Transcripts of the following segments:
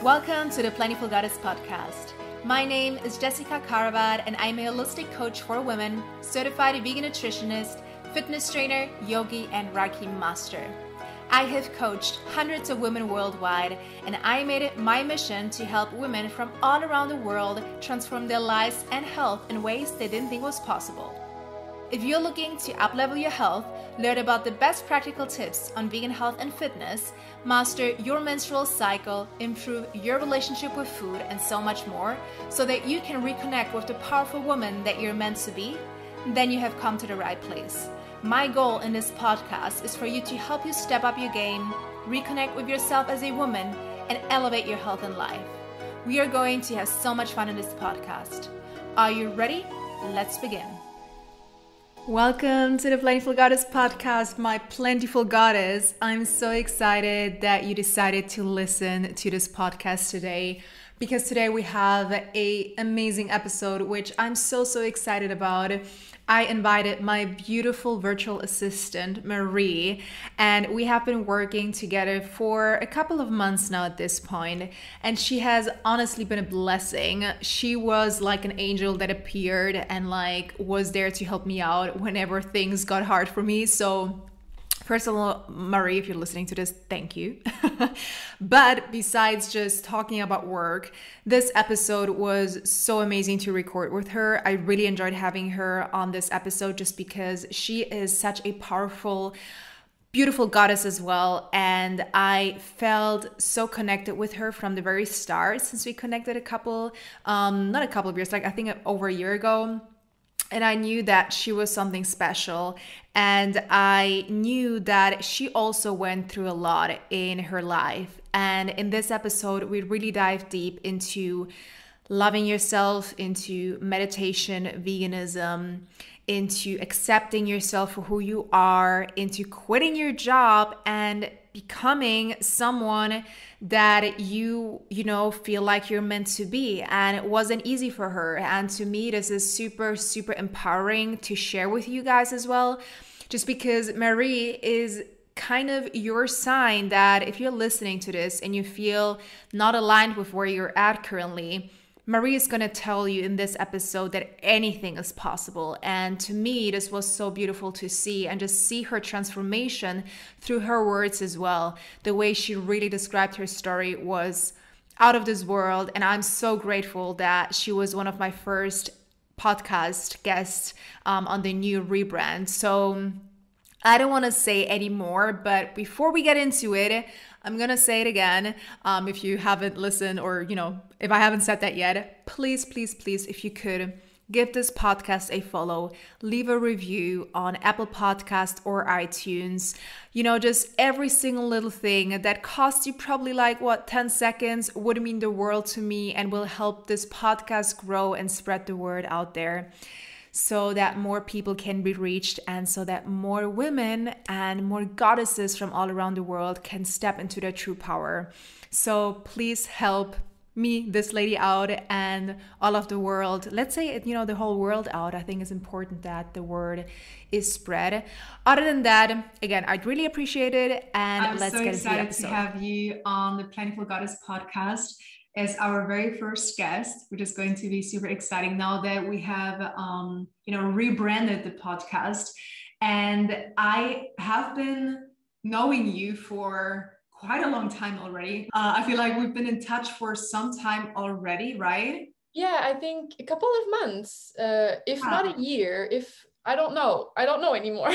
Welcome to the Plentiful Goddess podcast. My name is Jessica Karavat and I'm a holistic coach for women, certified vegan nutritionist, fitness trainer, yogi, and Reiki master. I have coached hundreds of women worldwide, and I made it my mission to help women from all around the world transform their lives and health in ways they didn't think was possible. If you're looking to uplevel your health, learn about the best practical tips on vegan health and fitness, master your menstrual cycle, improve your relationship with food, and so much more, so that you can reconnect with the powerful woman that you're meant to be, then you have come to the right place. My goal in this podcast is for you to help you step up your game, reconnect with yourself as a woman, and elevate your health and life. We are going to have so much fun in this podcast. Are you ready? Let's begin. Welcome to the Plentiful Goddess podcast, my plentiful goddess. I'm so excited that you decided to listen to this podcast today, because today we have an amazing episode, which I'm so excited about. I invited my beautiful virtual assistant, Marie, and we have been working together for a couple of months now at this point, and she has honestly been a blessing. She was like an angel that appeared and was there to help me out whenever things got hard for me. So first of all, Marie, if you're listening to this, thank you. But besides just talking about work, this episode was so amazing to record with her. I really enjoyed having her on this episode just because she is such a powerful, beautiful goddess as well. And I felt so connected with her from the very start, since we connected not a couple of years, I think over a year ago. And I knew that she was something special. And I knew that she also went through a lot in her life. And in this episode, we really dive deep into loving yourself, into meditation, veganism, into accepting yourself for who you are, into quitting your job and becoming someone that you feel like you're meant to be. And it wasn't easy for her. And to me, this is super empowering to share with you guys as well, just because Marie is kind of your sign that if you're listening to this and you feel not aligned with where you're at currently, Marie is going to tell you in this episode that anything is possible. And to me, this was so beautiful to see, and just see her transformation through her words as well. The way she really described her story was out of this world. And I'm so grateful that she was one of my first podcast guests on the new rebrand. So I don't want to say any more, but before we get into it, I'm going to say it again. If you haven't listened, or, if I haven't said that yet, please, if you could, give this podcast a follow, leave a review on Apple Podcast or iTunes. Just every single little thing that costs you probably 10 seconds would mean the world to me, and will help this podcast grow and spread the word out there, so that more people can be reached, and so that more women and more goddesses from all around the world can step into their true power. So please help me, this lady, out, and all of the world. Let's say, the whole world out. I think it's important that the word is spread. Other than that, again, I'd really appreciate it. And let's get into the episode. I'm so excited to have you on the Plentiful Goddess podcast as our very first guest, which is going to be super exciting now that we have, rebranded the podcast. And I have been knowing you for quite a long time already. I feel like we've been in touch for some time already, right? Yeah, I think a couple of months, if not a year, I don't know anymore.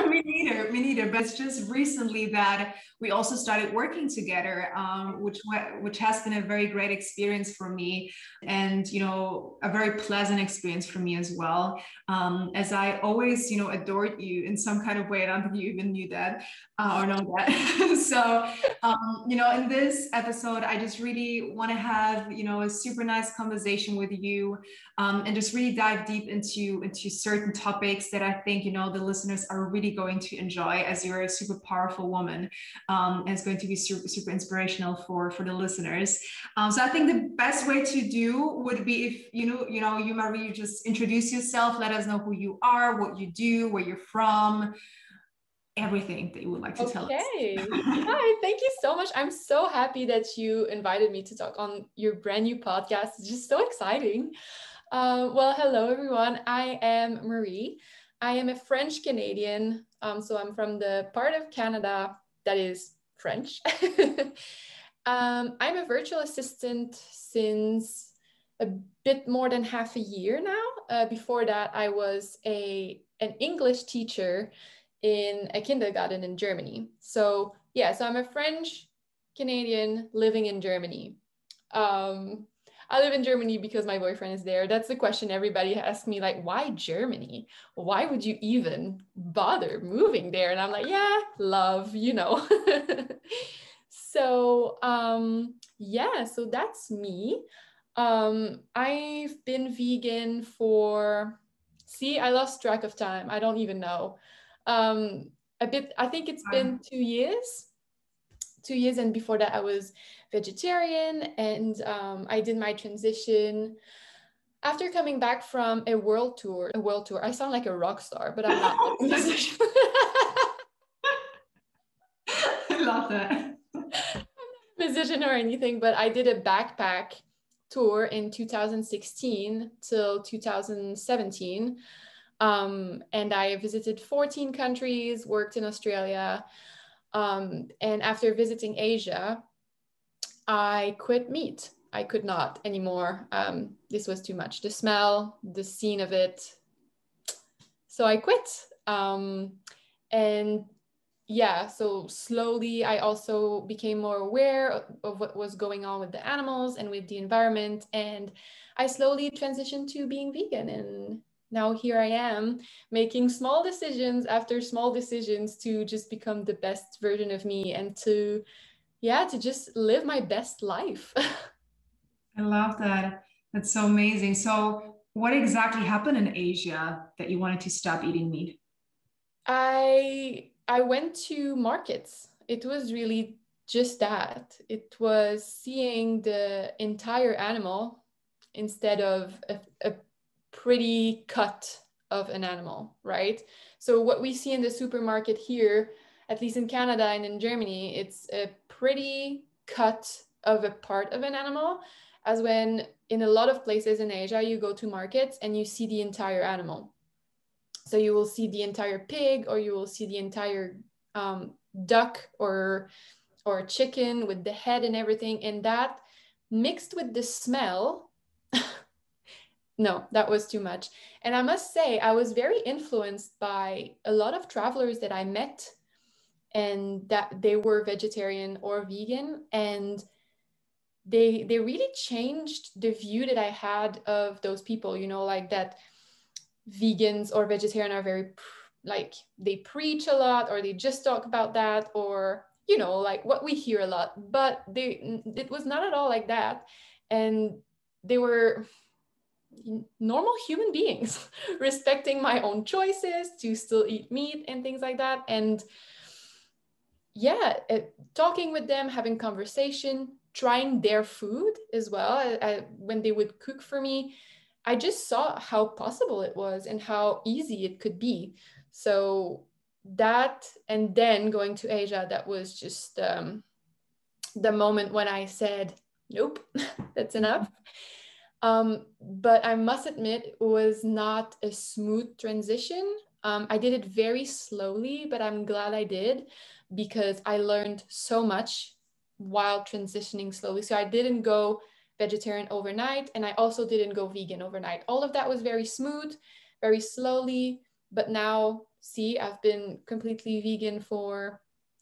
Me neither. But it's just recently that we also started working together, which has been a very great experience for me, and a very pleasant experience for me as well. As I always adored you in some kind of way. I don't think you even knew that or know that. So in this episode, I just really want to have a super nice conversation with you, and just really dive deep into certain topics that I think the listeners are really going to enjoy, as you're a super powerful woman, and it's going to be super inspirational for the listeners. So I think the best way to do would be if you Marie, you just introduce yourself, let us know who you are, what you do, where you're from, everything that you would like to tell us. Okay. Hi, thank you so much. I'm so happy that you invited me to talk on your brand new podcast. It's just so exciting. Well, hello everyone. I am Marie. I am a French Canadian. So I'm from the part of Canada that is French. I'm a virtual assistant since a bit more than half a year now. Before that, I was an English teacher in a kindergarten in Germany. So yeah, so I'm a French Canadian living in Germany. Um, I live in Germany because my boyfriend is there. That's the question everybody asks me, like, why Germany? Why would you even bother moving there? And I'm like, yeah, love, you know. So yeah, so that's me. I've been vegan for, see, I lost track of time. I don't even know. A bit, I think it's been 2 years. 2 years, and before that I was vegetarian, and I did my transition after coming back from a world tour. I sound like a rock star, but I'm not like a musician. I love that. Musician or anything, but I did a backpack tour in 2016 till 2017. And I visited 14 countries, worked in Australia. And after visiting Asia, I quit meat. I could not anymore. This was too much. The smell, the scene of it. So I quit. And yeah, so slowly I also became more aware of what was going on with the animals and with the environment. And I slowly transitioned to being vegan. And now here I am making small decisions after small decisions to just become the best version of me and to, yeah, to just live my best life. I love that. That's so amazing. So, what exactly happened in Asia that you wanted to stop eating meat? I went to markets. It was really just that. It was seeing the entire animal instead of a pretty cut of an animal, right? So what we see in the supermarket here, at least in Canada and in Germany, it's a pretty cut of a part of an animal, as when in a lot of places in Asia, you go to markets and you see the entire animal. So you will see the entire pig, or you will see the entire duck or chicken with the head and everything. And that mixed with the smell, no, that was too much. And I must say, I was very influenced by a lot of travelers that I met, and that they were vegetarian or vegan, and they really changed the view that I had of those people, you know, like that vegans or vegetarian are very like they preach a lot, or they just talk about that, or you know, like what we hear a lot, but it was not at all like that. And they were normal human beings respecting my own choices to still eat meat and things like that. And yeah, talking with them, having conversation, trying their food as well. When they would cook for me, I just saw how possible it was and how easy it could be. So that, and then going to Asia, that was just the moment when I said, nope, that's enough. But I must admit, it was not a smooth transition. I did it very slowly, but I'm glad I did, because I learned so much while transitioning slowly. So I didn't go vegetarian overnight, and I also didn't go vegan overnight. All of that was very smooth, very slowly. But now, see, I've been completely vegan for,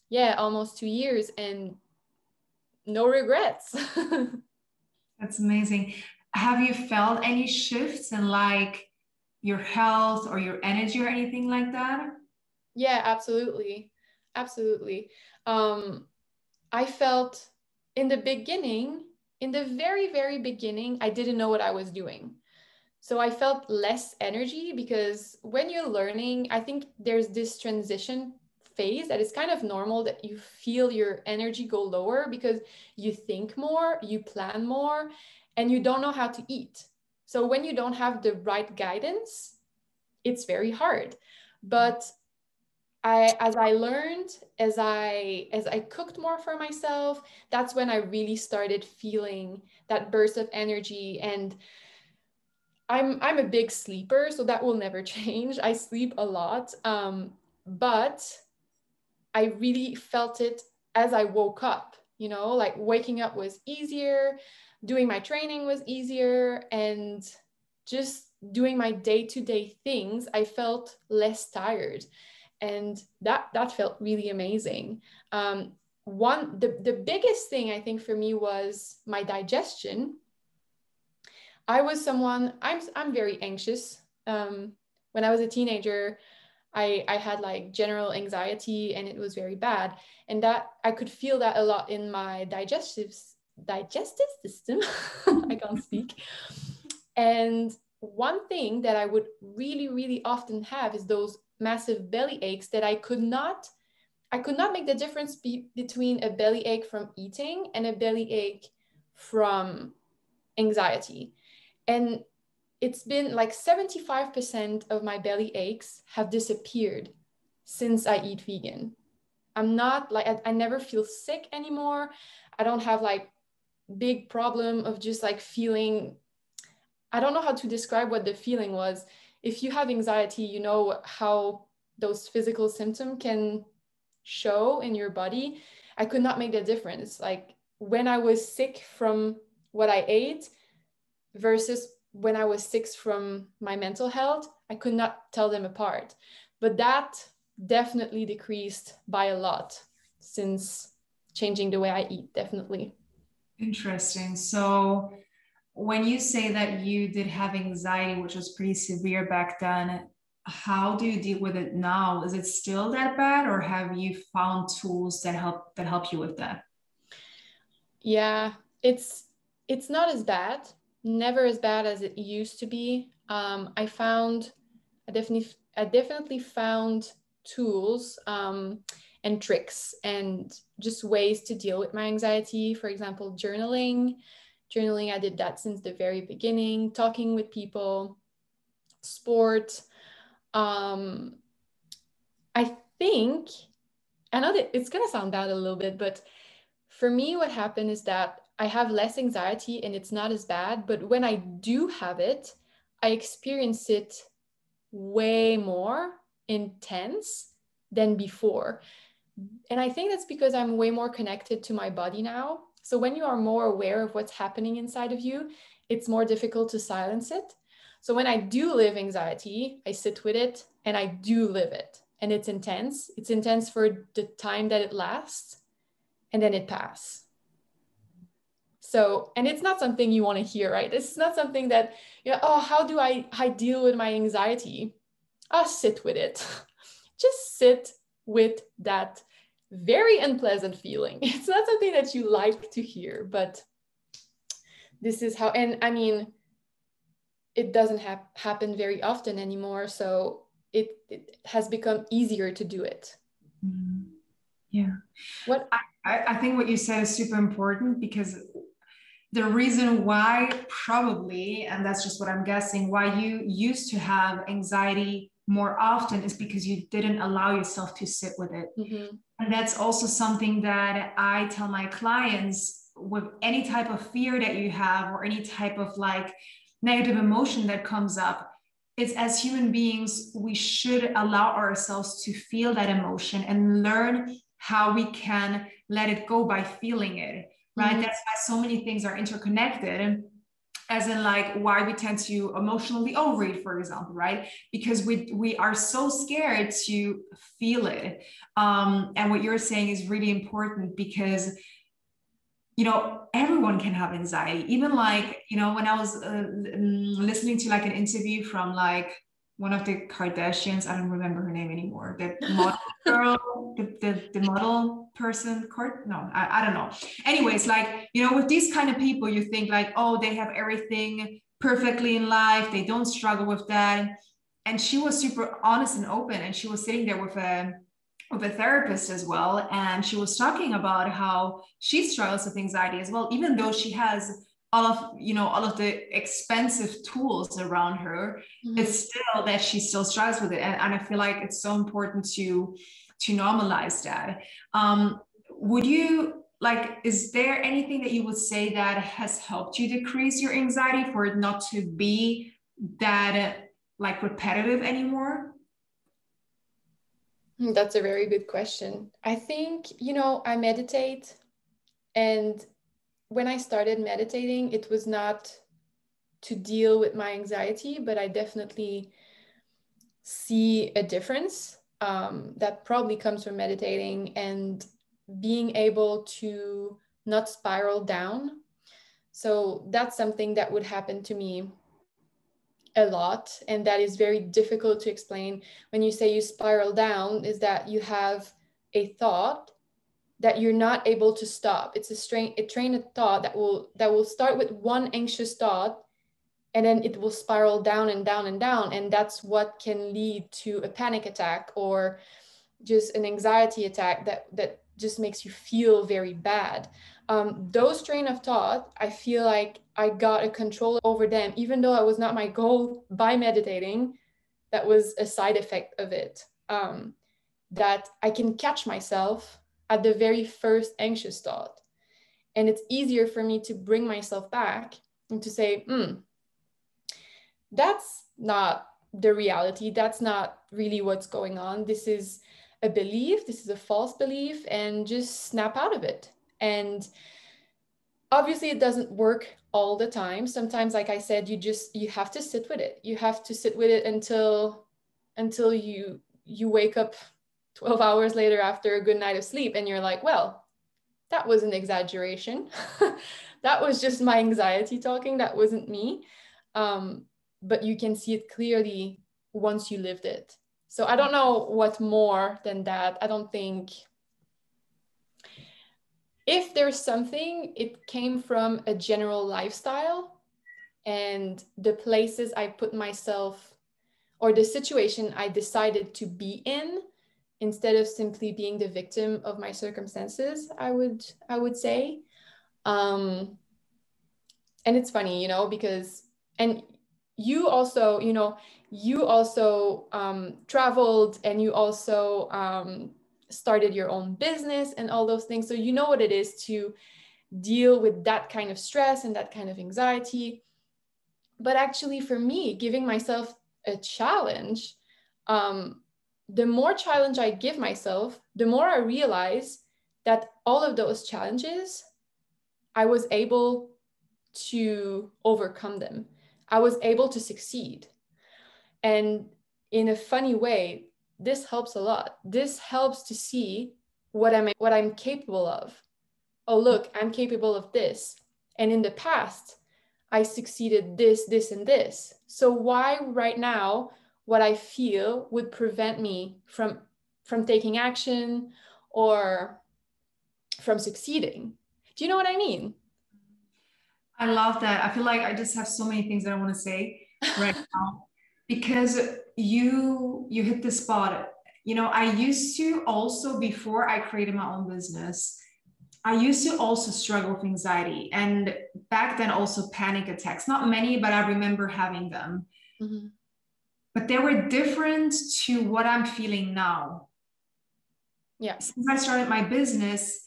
yeah, almost 2 years, and no regrets. That's amazing. Have you felt any shifts in like your health or your energy or anything like that? Yeah, absolutely. Absolutely. Um, I felt in the beginning, in the very, very beginning, I didn't know what I was doing. So I felt less energy, because when you're learning, I think there's this transition phase that is kind of normal, that you feel your energy go lower because you think more, you plan more, and you don't know how to eat. So when you don't have the right guidance, it's very hard. But as I learned, as I cooked more for myself, that's when I really started feeling that burst of energy. And I'm a big sleeper, so that will never change. I sleep a lot, but I really felt it as I woke up. You know, like waking up was easier, doing my training was easier, and just doing my day-to-day things, I felt less tired, and that felt really amazing. The biggest thing I think for me was my digestion. I was someone, I'm very anxious. When I was a teenager, I had like general anxiety, and it was very bad. And that I could feel that a lot in my digestive system. I can't speak. And one thing that I would really, really often have is those massive belly aches that I could not make the difference between a belly ache from eating and a belly ache from anxiety. And it's been like 75% of my belly aches have disappeared since I eat vegan. I'm not like, I never feel sick anymore. I don't have like big problem of just like feeling, I don't know how to describe what the feeling was. If you have anxiety, you know how those physical symptoms can show in your body. I could not make the difference. Like when I was sick from what I ate versus when I was sick from my mental health, I could not tell them apart. But that definitely decreased by a lot since changing the way I eat, definitely. Interesting. So when you say that you did have anxiety, which was pretty severe back then, how do you deal with it now? Is it still that bad, or have you found tools that help you with that? Yeah, it's not as bad, never as bad as it used to be. I definitely found tools and tricks and just ways to deal with my anxiety. For example, journaling. Journaling, I did that since the very beginning. Talking with people, sport. Um, I think I know that it's gonna sound bad a little bit, but for me, what happened is that I have less anxiety and it's not as bad. But when I do have it, I experience it way more intense than before. And I think that's because I'm way more connected to my body now. So when you are more aware of what's happening inside of you, it's more difficult to silence it. So when I do live anxiety, I sit with it and I do live it. And it's intense. It's intense for the time that it lasts, and then it passes. So, and it's not something you want to hear, right? It's not something that, oh, how do I deal with my anxiety? I'll sit with it. Just sit with that very unpleasant feeling. It's not something that you like to hear, but this is how, and I mean, it doesn't happen very often anymore. So it has become easier to do it. Mhm. Yeah. What? I think what you said is super important, because the reason why, probably, and that's just what I'm guessing, why you used to have anxiety more often is because you didn't allow yourself to sit with it. Mm-hmm. And that's also something that I tell my clients: with any type of fear that you have, or any type of like negative emotion that comes up, it's, as human beings, we should allow ourselves to feel that emotion and learn how we can let it go by feeling it, right? Mm-hmm. That's why so many things are interconnected, as in like why we tend to emotionally overeat, for example, right? Because we are so scared to feel it. And what you're saying is really important, because everyone can have anxiety. Even like, when I was listening to like an interview from like one of the Kardashians, I don't remember her name anymore, the model girl, the model person, no, I don't know. Anyways, like, with these kind of people, you think like, oh, they have everything perfectly in life, they don't struggle with that. And she was super honest and open, and she was sitting there with a therapist as well. And she was talking about how she struggles with anxiety as well, even though she has all of the expensive tools around her, it's still that she still struggles with it. And I feel like it's so important to normalize that. Would you like, is there anything that you would say that has helped you decrease your anxiety for it not to be that like repetitive anymore? That's a very good question. I think, I meditate, and when I started meditating, it was not to deal with my anxiety, but I definitely see a difference that probably comes from meditating and being able to not spiral down. So that's something that would happen to me a lot, and that is very difficult to explain. When you say you spiral down, is that you have a thought that you're not able to stop. It's a train of thought that will start with one anxious thought, and then it will spiral down and down and down, and that's what can lead to a panic attack or just an anxiety attack that just makes you feel very bad. Those train of thought, I feel like I got a control over them, even though it was not my goal by meditating. That was a side effect of it. That I can catch myself at the very first anxious thought. And it's easier for me to bring myself back and to say, that's not the reality. That's not really what's going on. This is a belief. This is a false belief, and just snap out of it. And obviously it doesn't work all the time. Sometimes, like I said, you have to sit with it. You have to sit with it until you wake up 12 hours later after a good night of sleep, and you're like, well, that was an exaggeration. That was just my anxiety talking. That wasn't me. But you can see it clearly once you lived it. So I don't know what more than that. I don't think, if there's something, it came from a general lifestyle and the places I put myself, or the situation I decided to be in, instead of simply being the victim of my circumstances, I would say. And it's funny, because, and you also traveled, and you also started your own business and all those things. So you know what it is to deal with that kind of stress and that kind of anxiety. But actually, for me, giving myself a challenge, the more challenge I give myself, the more I realize that all of those challenges, I was able to overcome them. I was able to succeed. And in a funny way, this helps a lot. This helps to see what I'm capable of. Oh, look, I'm capable of this. And in the past, I succeeded this, and this. So why right now, what I feel would prevent me from taking action or from succeeding? Do you know what I mean? I love that. I feel like I just have so many things that I want to say right now because you hit the spot. I used to also, before I created my own business, I used to also struggle with anxiety, and back then also panic attacks. Not many, but I remember having them. Mm-hmm. But they were different to what I'm feeling now. Yeah. Since I started my business,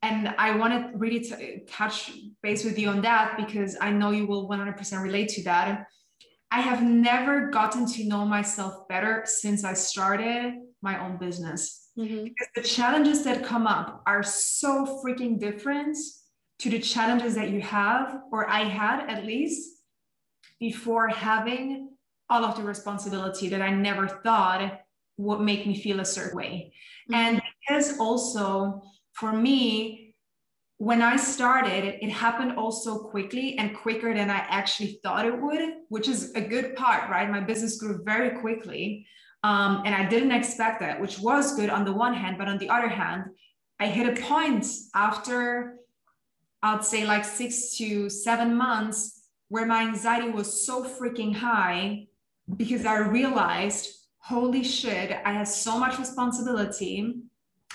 and I want to really touch base with you on that because I know you will 100% relate to that. I have never gotten to know myself better since I started my own business. Mm-hmm. Because the challenges that come up are so freaking different to the challenges that you have, or I had at least, before having all of the responsibility that I never thought would make me feel a certain way. Mm-hmm. And because also for me, when I started, it happened also quickly and quicker than I actually thought it would, which is a good part, right? My business grew very quickly. And I didn't expect that, which was good on the one hand, but on the other hand, I hit a point after, I'd say like 6 to 7 months, where my anxiety was so freaking high because I realized, holy shit, I have so much responsibility.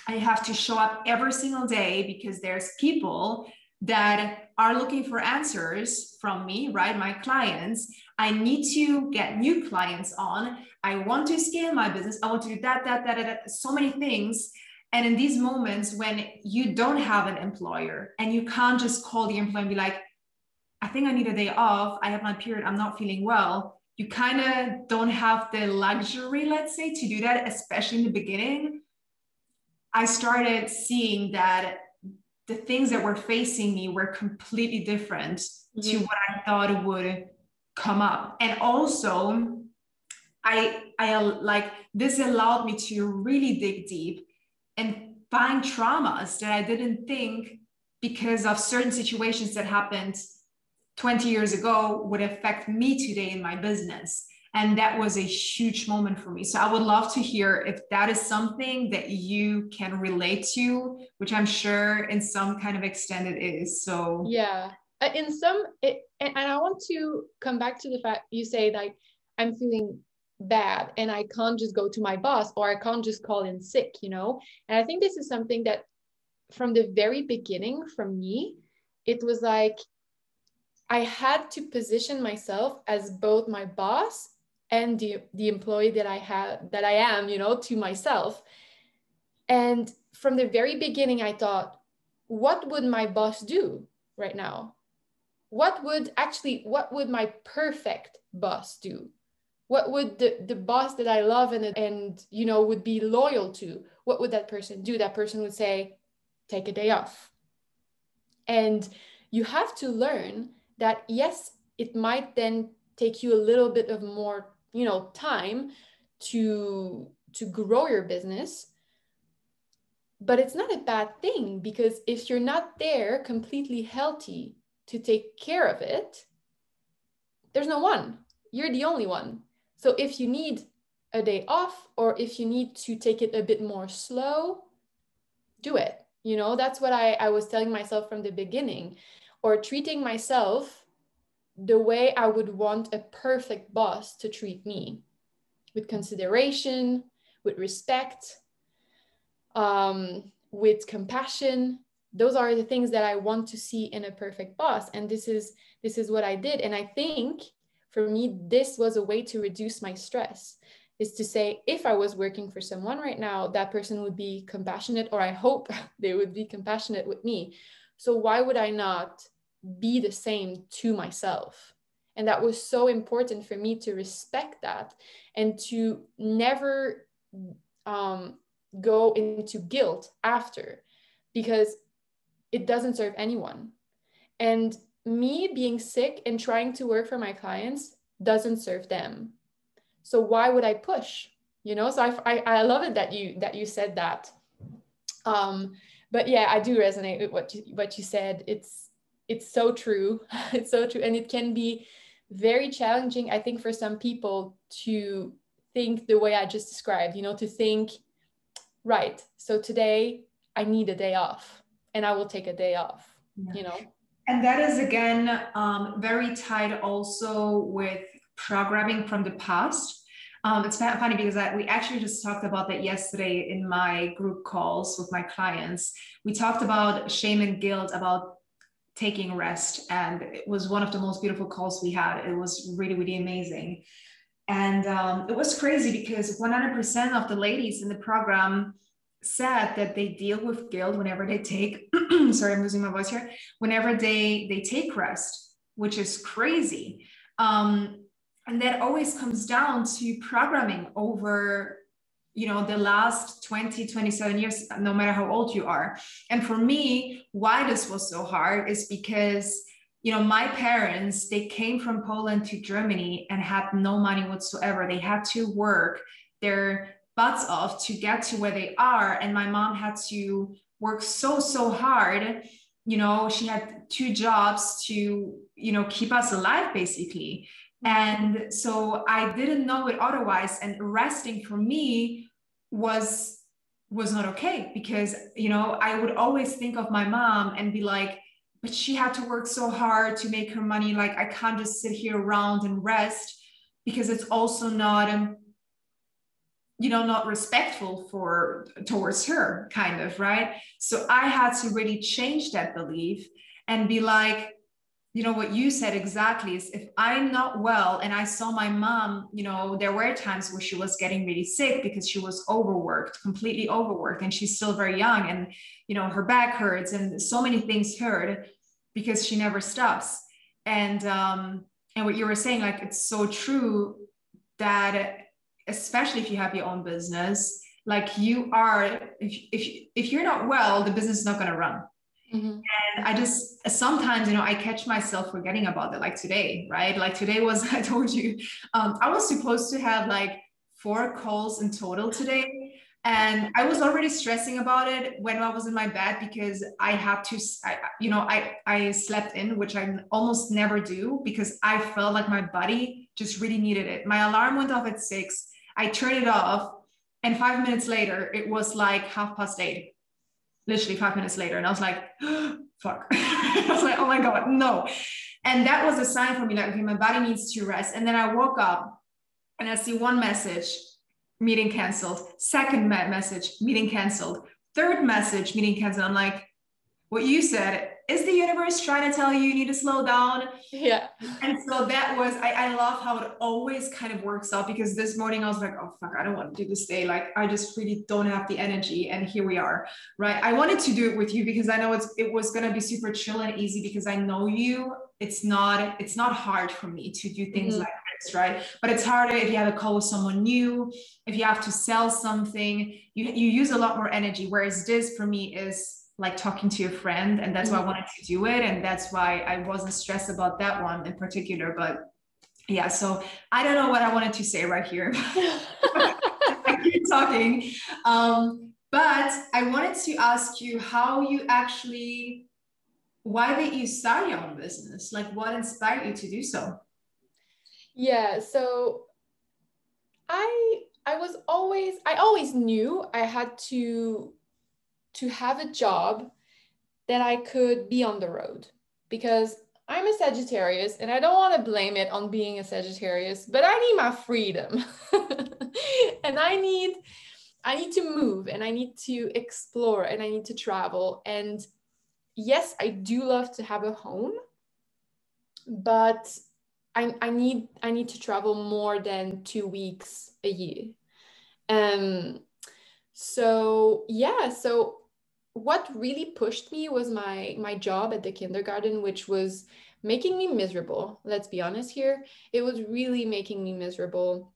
I have to show up every single day because there's people that are looking for answers from me, right? My clients. I need to get new clients on. I want to scale my business. I want to do that, so many things. And in these moments when you don't have an employer and you can't just call the employer and be like, I think I need a day off. I have my period. I'm not feeling well. You kind of don't have the luxury, let's say, to do that, especially in the beginning. I started seeing that the things that were facing me were completely different to what I thought would come up. And also, I like this allowed me to really dig deep and find traumas that I didn't think, because of certain situations that happened 20 years ago, would affect me today in my business. And that was a huge moment for me. So I would love to hear if that is something that you can relate to, which I'm sure in some kind of extent it is. So yeah, in some and I want to come back to the fact you say like I'm feeling bad and I can't just go to my boss or I can't just call in sick, you know. And I think this is something that from the very beginning, from me, it was like I had to position myself as both my boss and the employee that I have, that I am, you know, to myself. And from the very beginning, I thought, what would my boss do right now? What would my perfect boss do? What would the boss that I love and you know would be loyal to, what would that person do? That person would say, take a day off. And you have to learn that, yes, it might then take you a little bit of more, you know, time to grow your business, but it's not a bad thing, because if you're not there completely healthy to take care of it, there's no one. You're the only one. So if you need a day off, or if you need to take it a bit more slow, do it. You know, that's what I was telling myself from the beginning, or treating myself the way I would want a perfect boss to treat me, with consideration, with respect, with compassion. Those are the things that I want to see in a perfect boss. And this is what I did. And I think for me, this was a way to reduce my stress, is to say, if I was working for someone right now, that person would be compassionate, or I hope they would be compassionate with me. So why would I not be the same to myself? And that was so important for me, to respect that and to never go into guilt after, because it doesn't serve anyone. And me being sick and trying to work for my clients doesn't serve them. So why would I push? You know, so I love it that you said that. But yeah, I do resonate with what you said. It's so true. It's so true. And it can be very challenging, I think, for some people to think the way I just described, you know, to think, right, so today I need a day off and I will take a day off, yeah. you know? And that is again very tied also with programming from the past. It's funny because we actually just talked about that yesterday in my group calls with my clients. We talked about shame and guilt, about taking rest, and it was one of the most beautiful calls we had. It was really, really amazing. And it was crazy because 100% of the ladies in the program said that they deal with guilt whenever they take, sorry, I'm losing my voice here, whenever they take rest, which is crazy. And that always comes down to programming over, you know, the last 20, 27 years, no matter how old you are. And for me, why this was so hard is because, you know, my parents, they came from Poland to Germany and had no money whatsoever. They had to work their butts off to get to where they are. And my mom had to work so hard. You know, she had 2 jobs to, you know, keep us alive, basically. And so I didn't know it otherwise. And resting for me was not okay, because, you know, I would always think of my mom and be like, but she had to work so hard to make her money. Like, I can't just sit here around and rest, because it's also not, you know, not respectful towards her, kind of, right? So I had to really change that belief. and be like, you know, what you said exactly is, if I'm not well, and I saw my mom, you know, there were times where she was getting really sick because she was overworked, completely overworked, and she's still very young, and, you know, her back hurts and so many things hurt because she never stops. And what you were saying, like, it's so true that, especially if you have your own business, like, you are, if you're not well, the business is not going to run. Mm-hmm. And I just sometimes, you know, I catch myself forgetting about it. Like today, right? Like today was, I told you, I was supposed to have like 4 calls in total today. And I was already stressing about it when I was in my bed because I had to, I slept in, which I almost never do because I felt like my body just really needed it. My alarm went off at 6. I turned it off. And 5 minutes later, it was like 8:30, literally 5 minutes later. And I was like, fuck. I was like, oh my God, no. And that was a sign for me, like, okay, my body needs to rest. And then I woke up and I see one message, meeting canceled. Second message, meeting canceled. Third message, meeting canceled. I'm like, what you said, is the universe trying to tell you need to slow down? Yeah. And so that was, I love how it always kind of works out, because this morning I was like, oh fuck, I don't want to do this day. Like, I just really don't have the energy. And here we are, right? I wanted to do it with you because I know it was going to be super chill and easy because I know you. It's not hard for me to do things Mm-hmm. like this, right? But it's harder if you have a call with someone new, if you have to sell something, you use a lot more energy. Whereas this for me is like talking to a friend, and that's why I wanted to do it, and that's why I wasn't stressed about that one in particular. But yeah, so I don't know what I wanted to say right here. I keep talking, but I wanted to ask you how you actually, why did you start your own business? Like, what inspired you to do so? Yeah, so I always knew I had to have a job that I could be on the road, because I'm a Sagittarius and I don't want to blame it on being a Sagittarius, but I need my freedom. And I need to move, and I need to explore, and I need to travel. And yes, I do love to have a home, but I need to travel more than 2 weeks a year. Um, so yeah, so what really pushed me was my job at the kindergarten, which was making me miserable. Let's be honest here. It was really making me miserable,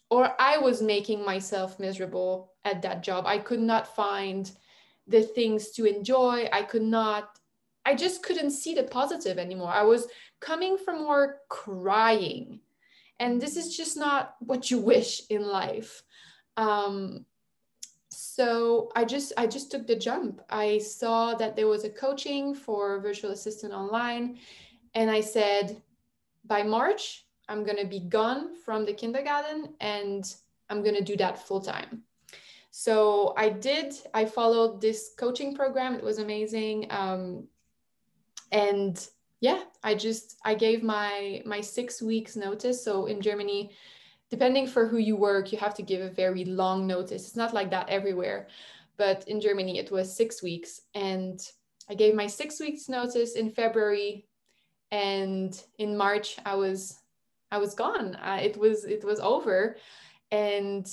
or I was making myself miserable at that job. I could not find the things to enjoy. I just couldn't see the positive anymore. I was coming from work crying. And this is just not what you wish in life. Um, so I just took the jump. I saw that there was a coaching for virtual assistant online, and I said, by March, I'm going to be gone from the kindergarten and I'm going to do that full time. So I did. I followed this coaching program. It was amazing. And yeah, I gave my 6 weeks notice. So in Germany, depending for who you work, you have to give a very long notice. It's not like that everywhere, but in Germany it was 6 weeks, and I gave my 6 weeks notice in February, and in March I was gone. It was over, and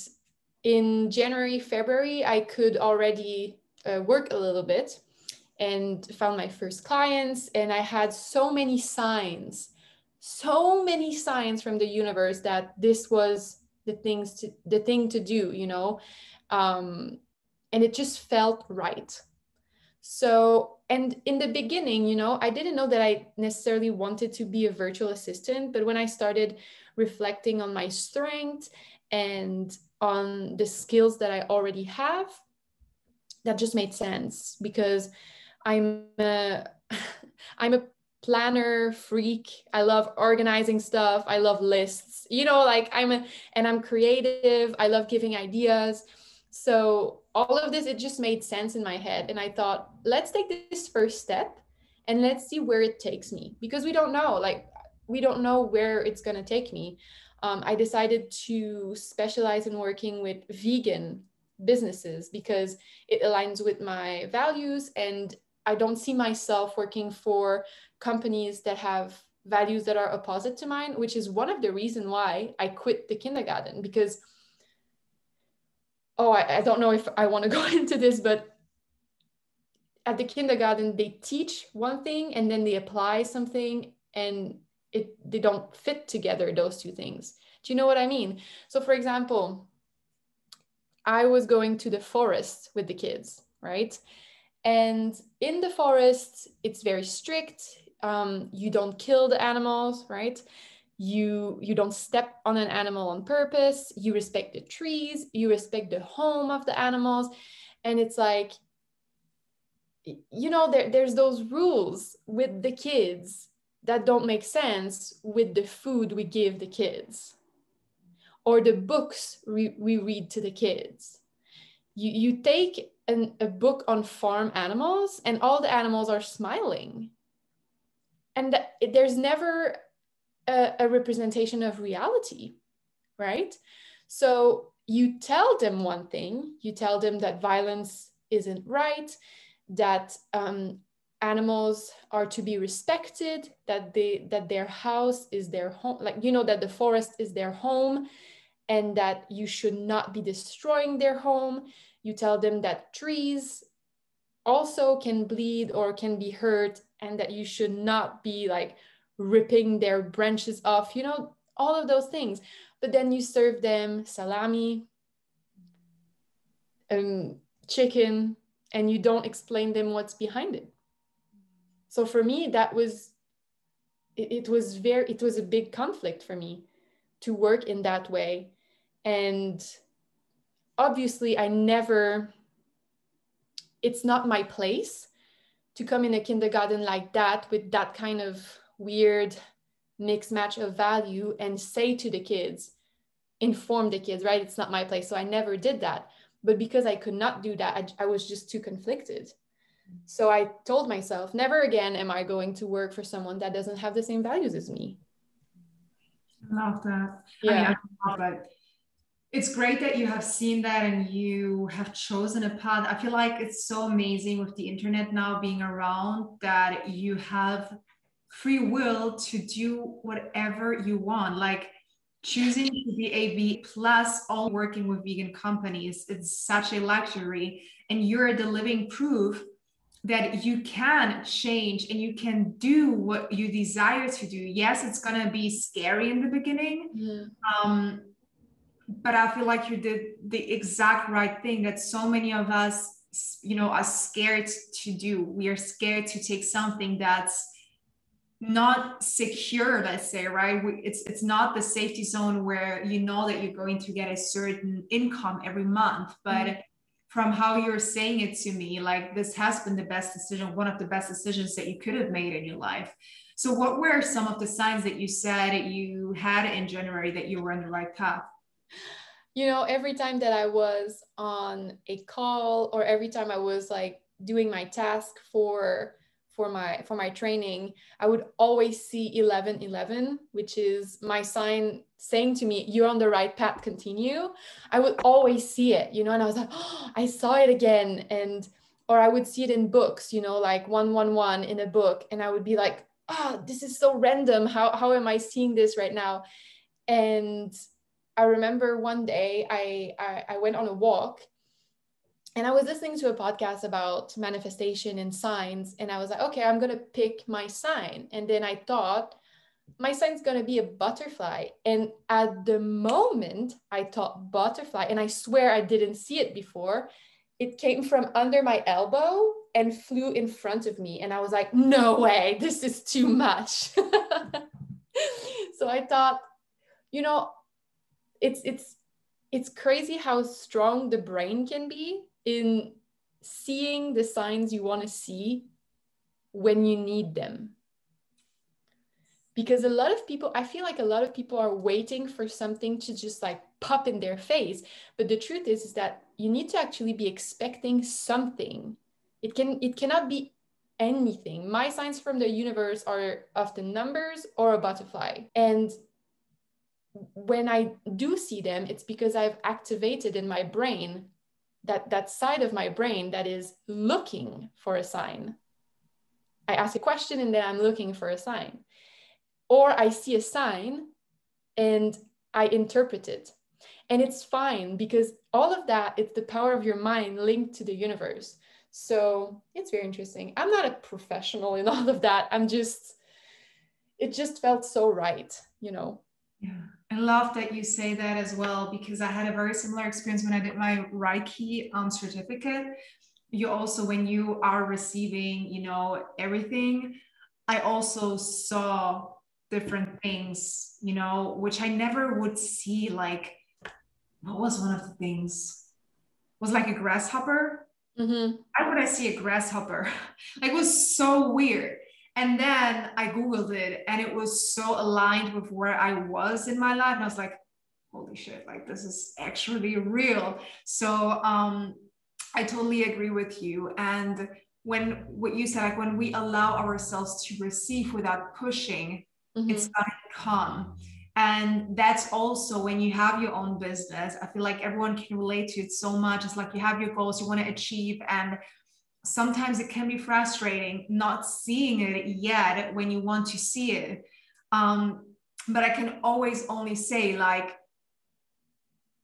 in January, February I could already work a little bit and found my first clients, and I had so many signs from the universe that this was the thing to do, you know. And it just felt right. So, and in the beginning, you know, I didn't know that I necessarily wanted to be a virtual assistant, but when I started reflecting on my strength and on the skills that I already have, that just made sense, because I'm a, I'm a planner freak. I love organizing stuff. I love lists. You know, like and I'm creative. I love giving ideas. So all of this, it just made sense in my head. And I thought, let's take this first step and let's see where it takes me, because we don't know where it's going to take me. I decided to specialize in working with vegan businesses because it aligns with my values, and I don't see myself working for companies that have values that are opposite to mine, which is one of the reasons why I quit the kindergarten. Because, I don't know if I want to go into this, but at the kindergarten, they teach one thing and then they apply something, and they don't fit together, those two things. Do you know what I mean? So for example, I was going to the forest with the kids, right? And in the forest, it's very strict. You don't kill the animals, right? You don't step on an animal on purpose. You respect the trees. You respect the home of the animals. And it's like, there's those rules with the kids that don't make sense with the food we give the kids or the books we read to the kids. You take a book on farm animals and all the animals are smiling. And there's never a representation of reality, right? So you tell them one thing, you tell them that violence isn't right, that animals are to be respected, that their house is their home, like, that the forest is their home, and that you should not be destroying their home. You tell them that trees also can bleed or can be hurt, and that you should not be like ripping their branches off, all of those things. But then you serve them salami, chicken, and you don't explain them what's behind it. So for me, it was a big conflict for me to work in that way. And obviously it's not my place to come in a kindergarten like that with that kind of weird mixed match of value and say to the kids, inform the kids, right? It's not my place. So I never did that. But because I could not do that, I was just too conflicted. So I told myself, never again am I going to work for someone that doesn't have the same values as me. I love that. Yeah. I love that. It's great that you have seen that and you have chosen a path. I feel like it's so amazing with the internet now being around that you have free will to do whatever you want. Like choosing to be a V plus all working with vegan companies, it's such a luxury. And you're the living proof that you can change and you can do what you desire to do. Yes, it's going to be scary in the beginning. Yeah. But I feel like you did the exact right thing that so many of us, are scared to do. We are scared to take something that's not secure, let's say, right? It's not the safety zone where you know that you're going to get a certain income every month. But from how you're saying it to me, like this has been the best decision, one of the best decisions that you could have made in your life. So what were some of the signs that you said you had in January that you were on the right path? Every time that I was on a call or every time I was like doing my task for my training, I would always see 1111, which is my sign saying to me, you're on the right path, continue. I would always see it, and I was like, oh, I saw it again. Or I would see it in books, like 111 in a book. And I would be like, oh, this is so random. How am I seeing this right now? And I remember one day I went on a walk and I was listening to a podcast about manifestation and signs. And I was like, okay, I'm going to pick my sign. And then I thought, my sign's going to be a butterfly. And at the moment I thought butterfly, and I swear I didn't see it before, it came from under my elbow and flew in front of me. And I was like, no way, this is too much. So I thought, it's crazy how strong the brain can be in seeing the signs you want to see when you need them. Because I feel like a lot of people are waiting for something to just like pop in their face. But the truth is that you need to actually be expecting something. It cannot be anything. My signs from the universe are often numbers or a butterfly. And when I do see them, it's because I've activated in my brain that side of my brain that is looking for a sign. I ask a question and then I'm looking for a sign. Or I see a sign and I interpret it. And it's fine because all of that, it's the power of your mind linked to the universe. So it's very interesting. I'm not a professional in all of that. It just felt so right, you know? Yeah. I love that you say that as well, because I had a very similar experience when I did my Reiki certificate. You also, when you are receiving, everything, I also saw different things, which I never would see. Like, what was one of the things? Was like a grasshopper. Mm-hmm. Why would I see a grasshopper? Like, it was so weird. And then I Googled it and it was so aligned with where I was in my life. And I was like, holy shit, like this is actually real. So I totally agree with you. And when what you said, like when we allow ourselves to receive without pushing, it's Mm-hmm. gonna come. And that's also when you have your own business. I feel like everyone can relate to it so much. It's like you have your goals you want to achieve, and sometimes it can be frustrating not seeing it yet when you want to see it. But I can always only say, like,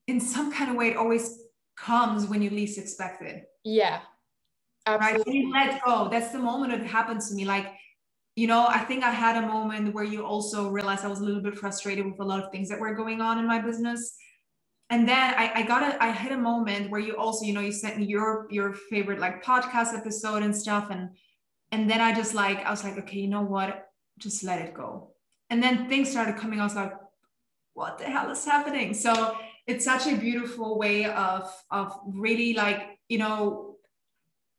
in some kind of way, it always comes when you least expect it. Yeah, Right? When you absolutely. let go, that's the moment it happened to me. Like, I think I had a moment where you also realized I was a little bit frustrated with a lot of things that were going on in my business. And then I hit a moment where you also, you sent me your favorite like podcast episode and stuff. And then I was like, okay, you know what? Just let it go. And then things started coming. I was like, what the hell is happening? So it's such a beautiful way of really, like,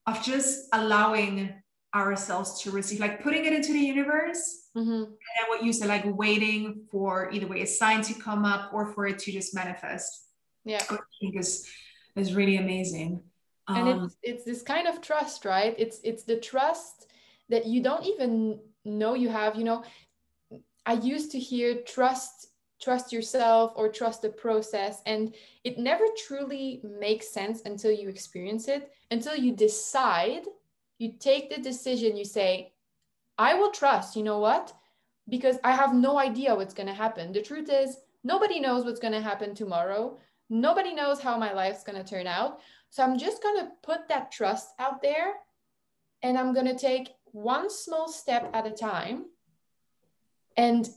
of just allowing ourselves to receive, like putting it into the universe. Mm-hmm. And what you said, like waiting for either way a sign to come up or for it to just manifest. Yeah. Which I think is really amazing. And Um, it's this kind of trust, right? It's the trust that you don't even know you have. I used to hear trust yourself or trust the process, and it never truly makes sense until you experience it, until you decide, you take the decision, you say, I will trust, you know what? Because I have no idea what's going to happen. The truth is, nobody knows what's going to happen tomorrow. Nobody knows how my life's going to turn out. So I'm just going to put that trust out there, and I'm going to take one small step at a time, and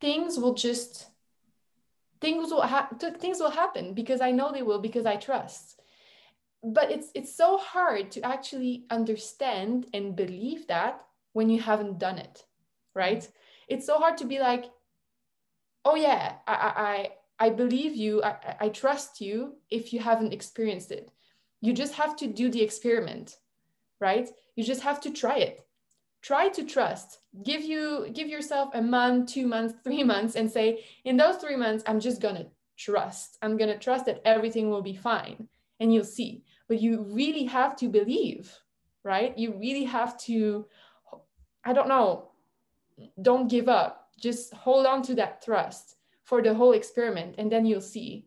things will just things will happen because I know they will, because I trust. But it's so hard to actually understand and believe that when you haven't done it, right? It's so hard to be like, oh yeah, I believe you, I trust you, if you haven't experienced it. You just have to do the experiment, right? You just have to try it. Try to trust. Give yourself a month, 2 months, 3 months, and say, in those 3 months, I'm just gonna trust. I'm gonna trust that everything will be fine, and you'll see. But you really have to believe, right? You really have to, I don't know, don't give up. Just hold on to that trust for the whole experiment, and then you'll see,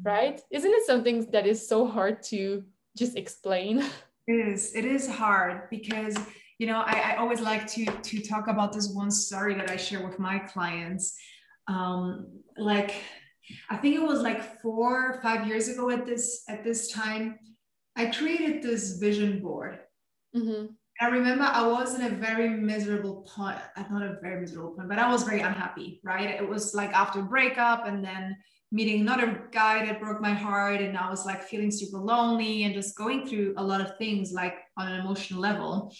right? Isn't it something that is so hard to just explain? it is hard because I always like to talk about this one story that I share with my clients. Like, I think it was like 4 or 5 years ago at this time, I created this vision board. Mm-hmm. I remember I was in a very miserable point, not a very miserable point, but I was very unhappy, right? It was like after a breakup and then meeting another guy that broke my heart. And I was like feeling super lonely and just going through a lot of things like on an emotional level.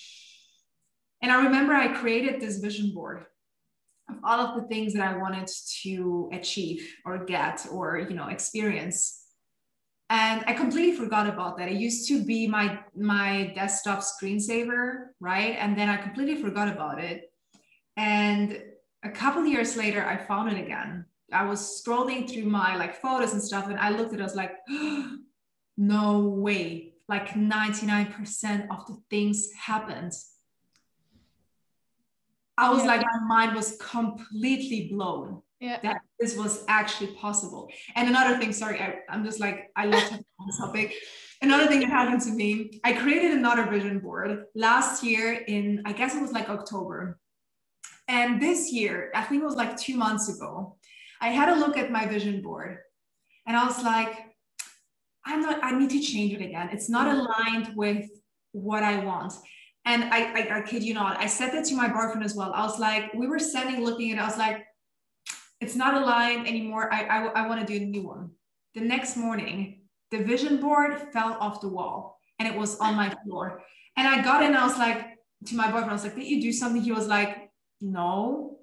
And I remember I created this vision board of all of the things that I wanted to achieve or get or, experience. And I completely forgot about that. It used to be my desktop screensaver, right? And then I completely forgot about it. And a couple of years later, I found it again. I was scrolling through my like photos and stuff, and I looked at it, I was like, no way. Like 99% of the things happened. I was Yeah. like, my mind was completely blown Yeah. that this was actually possible. And another thing, sorry, I'm just like, I love talking about this topic. Another thing that happened to me, I created another vision board last year in, I guess it was like October. And this year, I think it was like 2 months ago, I had a look at my vision board and I was like, I need to change it again. It's not aligned with what I want. And I kid you not, I said that to my boyfriend as well. I was like, we were standing looking and I was like, it's not aligned anymore. I want to do a new one. The next morning, the vision board fell off the wall and it was on my floor. And I got in and I was like, to my boyfriend, I was like, did you do something? He was like, no.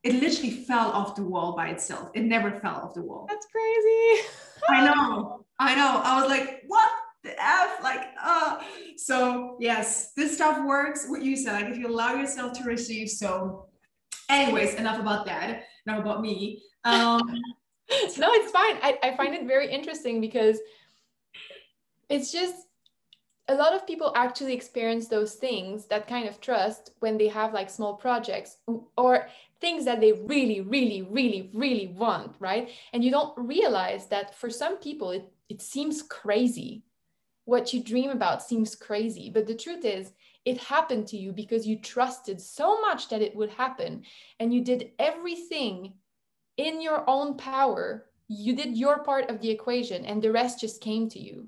It literally fell off the wall by itself. It never fell off the wall. That's crazy. I know. I was like, what the F? Like, so yes, this stuff works. What you said, like if you allow yourself to receive. So anyways, enough about that. Enough about me. No, it's fine. I find it very interesting because it's just a lot of people actually experience those things, that kind of trust, when they have like small projects or things that they really, really, really, really want, right? And you don't realize that for some people, it seems crazy. What you dream about seems crazy. But the truth is, it happened to you because you trusted so much that it would happen. And you did everything in your own power. You did your part of the equation and the rest just came to you.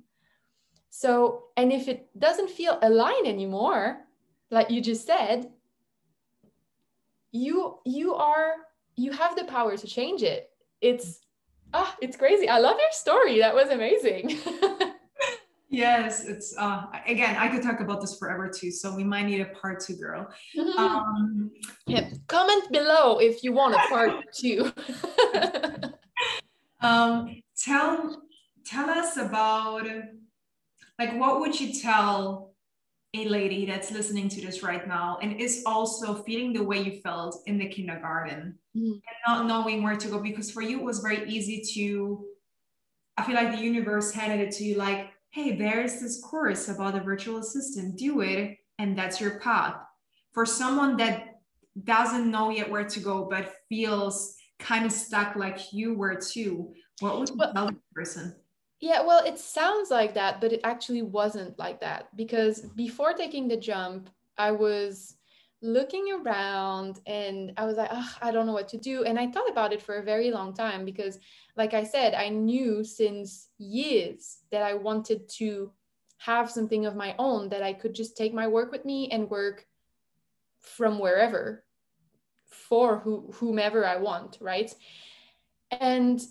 So, and if it doesn't feel aligned anymore, like you just said, you have the power to change it. It's crazy. I love your story. That was amazing. Yes, it's again, I could talk about this forever too. So we might need a part two, girl. Yeah. Comment below if you want a part two. Tell us about, like, what would you tell a lady that's listening to this right now and is also feeling the way you felt in the kindergarten and not knowing where to go? Because for you, it was very easy to, I feel like the universe handed it to you like, hey, there's this course about a virtual assistant, do it, and that's your path. For someone that doesn't know yet where to go, but feels kind of stuck like you were too, what would you tell the person? Yeah, well, it sounds like that, but it actually wasn't like that, because before taking the jump, I was looking around and I was like, "Ugh, I don't know what to do." And I thought about it for a very long time because, like I said, I knew since years that I wanted to have something of my own, that I could just take my work with me and work from wherever for whomever I want, right? And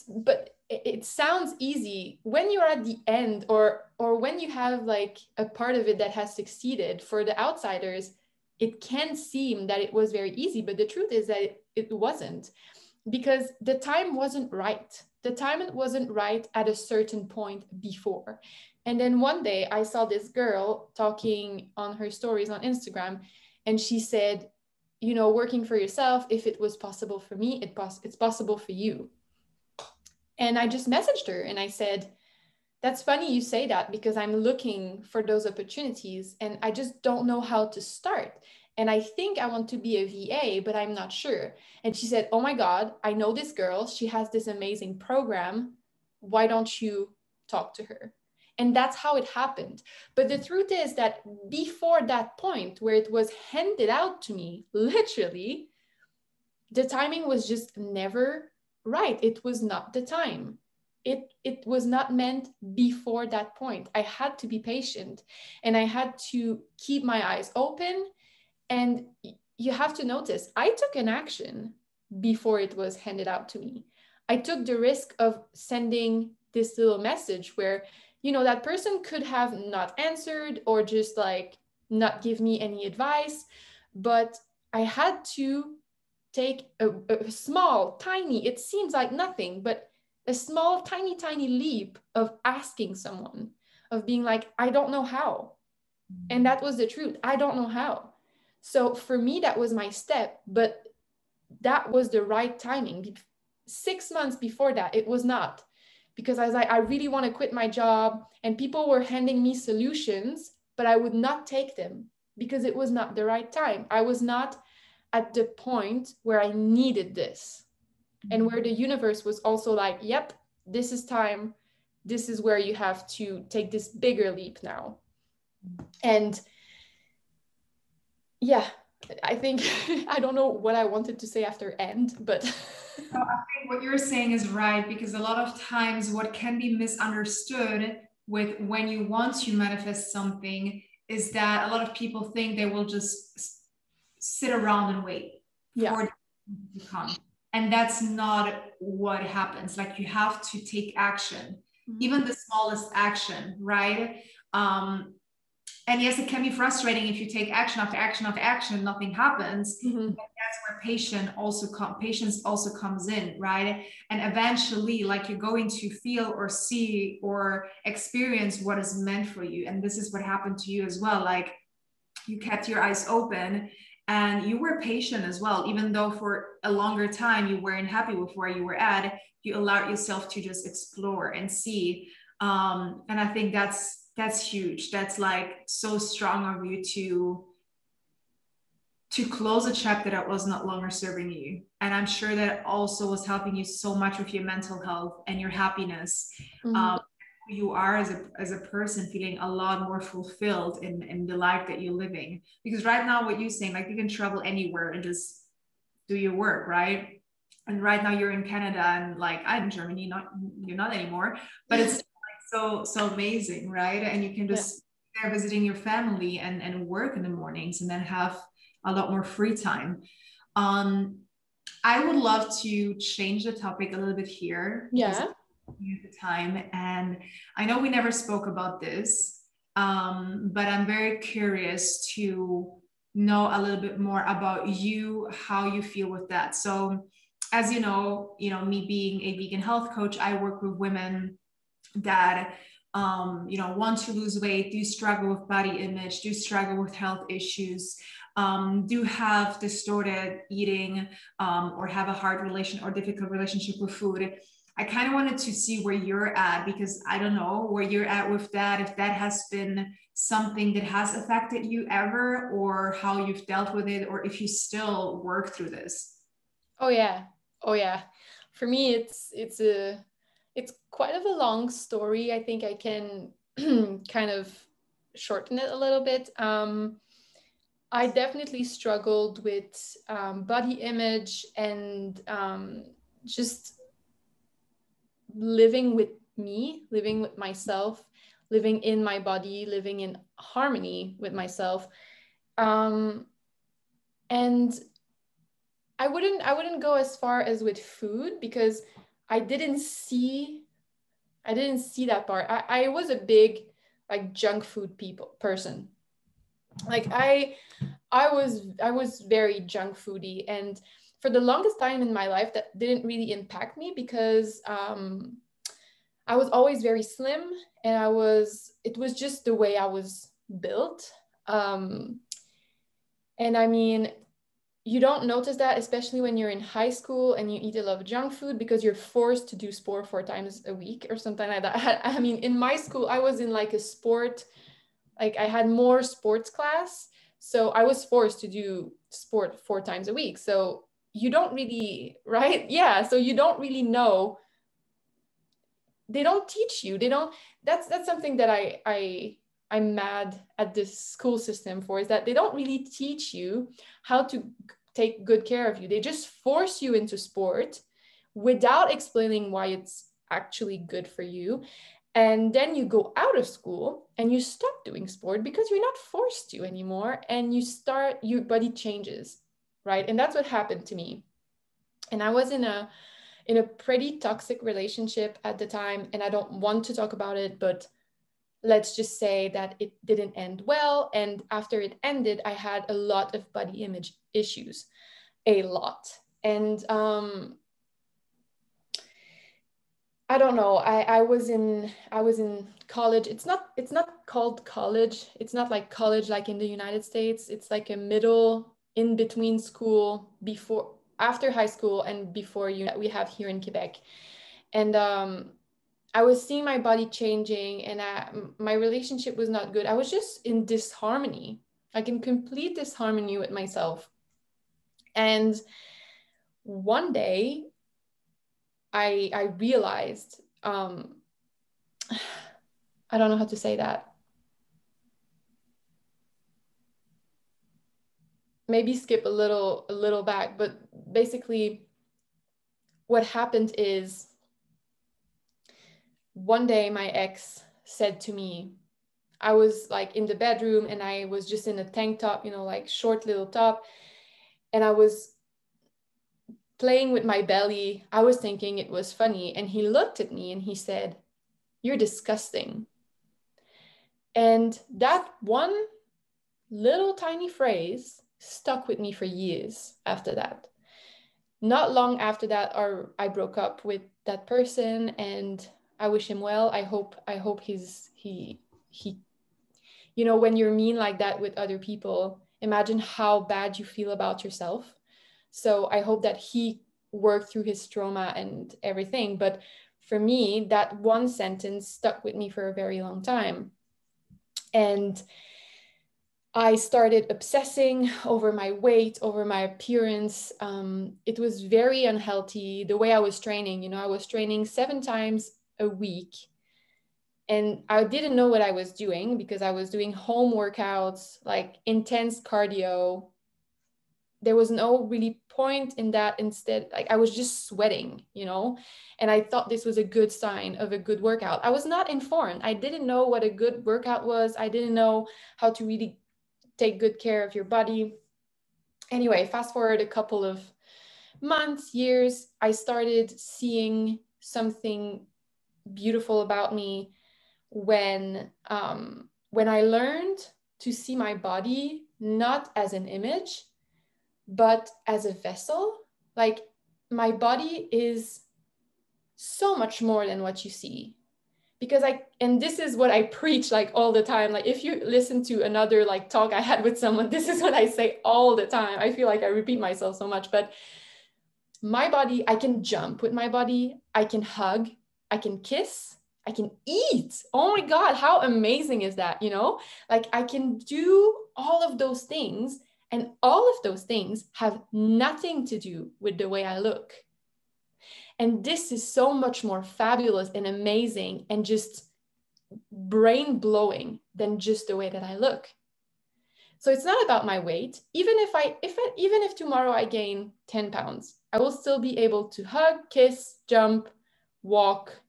but it sounds easy when you're at the end, or when you have like a part of it that has succeeded. For the outsiders, it can seem that it was very easy, but the truth is that it wasn't, because the time wasn't right. The time wasn't right at a certain point before. And then one day I saw this girl talking on her stories on Instagram, and she said, you know, working for yourself, if it was possible for me, it's possible for you. And I just messaged her and I said, that's funny you say that, because I'm looking for those opportunities and I just don't know how to start. And I think I want to be a VA, but I'm not sure. And she said, oh my God, I know this girl. She has this amazing program. Why don't you talk to her? And that's how it happened. But the truth is that before that point where it was handed out to me, literally, the timing was just never right. It was not the time. It was not meant before that point. I had to be patient and I had to keep my eyes open. And you have to notice, I took an action before it was handed out to me. I took the risk of sending this little message where, you know, that person could have not answered or just like not give me any advice. But I had to take a small, tiny, it seems like nothing, but a small, tiny, tiny leap of asking someone, of being like, I don't know how. And that was the truth. I don't know how. So for me, that was my step, but that was the right timing. 6 months before that, it was not, because I was like, I really want to quit my job, and people were handing me solutions, but I would not take them because it was not the right time. I was not at the point where I needed this, and where the universe was also like, yep, this is time this is where you have to take this bigger leap now. And yeah, I think I don't know what I wanted to say after end, but No, I think what you're saying is right, because a lot of times what can be misunderstood with when you want to manifest something is that a lot of people think they will just sit around and wait for it to come. And that's not what happens. Like, you have to take action, even the smallest action, right? And yes, it can be frustrating if you take action after action after action, nothing happens. But that's where patience also comes in, right? And eventually, like, you're going to feel or see or experience what is meant for you. And this is what happened to you as well. Like, you kept your eyes open and you were patient as well, even though for a longer time you weren't happy with where you were at. You allowed yourself to just explore and see. And I think that's huge. That's like so strong of you to close a chapter that was not longer serving you. And I'm sure that also was helping you so much with your mental health and your happiness. Who you are as a person, feeling a lot more fulfilled in the life that you're living. Because right now, what you're saying, like, you can travel anywhere and just do your work, right? And right now you're in Canada, and like, I'm in Germany, you're not anymore, but it's like so amazing, right? And you can just there visiting your family and work in the mornings, and then have a lot more free time. I would love to change the topic a little bit here. Yeah. At the time, and I know we never spoke about this, but I'm very curious to know a little bit more about you, how you feel with that. So, as me being a vegan health coach, I work with women that want to lose weight, do struggle with body image, do struggle with health issues, do have distorted eating, or have a hard relation or difficult relationship with food. I kind of wanted to see where you're at, because I don't know where you're at with that, if that has been something that has affected you ever, or how you've dealt with it, or if you still work through this. Oh yeah. For me, it's quite of a long story. I think I can kind of shorten it a little bit. I definitely struggled with body image and just living with me, living with myself, living in my body, living in harmony with myself. And I wouldn't go as far as with food, because I didn't see that part. I was a big like junk food person. Like I was very junk foodie, and for the longest time in my life that didn't really impact me, because I was always very slim, and it was just the way I was built. And I mean, you don't notice that, especially when you're in high school and you eat a lot of junk food, because you're forced to do sport 4 times a week or something like that. I mean, in my school, I was in like a sport, like I had more sports class. So I was forced to do sport 4 times a week. So you don't really, right? Yeah. So you don't really know. They don't teach you. They don't, that's something that I'm mad at this school system for, is that they don't really teach you how to take good care of you. They just force you into sport without explaining why it's actually good for you. And then you go out of school and you stop doing sport because you're not forced to anymore. And your body changes, right? And that's what happened to me. And I was in a pretty toxic relationship at the time. And I don't want to talk about it, but let's just say that it didn't end well. And after it ended, I had a lot of body image issues, a lot. And I don't know. I was in college. It's not called college. It's not like college like in the United States. It's like a middle in between school, before after high school and before we have here in Quebec. And I was seeing my body changing, and my relationship was not good. I was just in disharmony, like in complete disharmony with myself. And one day I realized I don't know how to say that. Maybe skip a little back, but basically what happened is one day my ex said to me, I was like in the bedroom and I was just in a tank top, like short little top, and I was playing with my belly. I was thinking it was funny, and he looked at me and he said, "You're disgusting." And that one little tiny phrase stuck with me for years after that. Not long after that, I broke up with that person, and I wish him well. I hope he when you're mean like that with other people, imagine how bad you feel about yourself. So I hope that he worked through his trauma and everything. But for me, that one sentence stuck with me for a very long time. And I started obsessing over my weight, over my appearance. It was very unhealthy the way I was training. I was training 7 times a week. And I didn't know what I was doing because I was doing home workouts, like intense cardio. There was no really point in that. Instead, like I was just sweating. And I thought this was a good sign of a good workout. I was not informed. I didn't know what a good workout was. I didn't know how to really take good care of your body. Anyway, fast forward a couple of months, years, I started seeing something beautiful about me when I learned to see my body not as an image, but as a vessel. Like my body is so much more than what you see. Because and this is what I preach like all the time. Like if you listen to another like talk I had with someone, this is what I say all the time. I feel like I repeat myself so much, but my body, I can jump with my body, I can hug, I can kiss, I can eat. Oh my God, how amazing is that? Like I can do all of those things, and all of those things have nothing to do with the way I look. And this is so much more fabulous and amazing and just brain blowing than just the way that I look. So it's not about my weight. Even if tomorrow I gain 10 pounds, I will still be able to hug, kiss, jump, walk.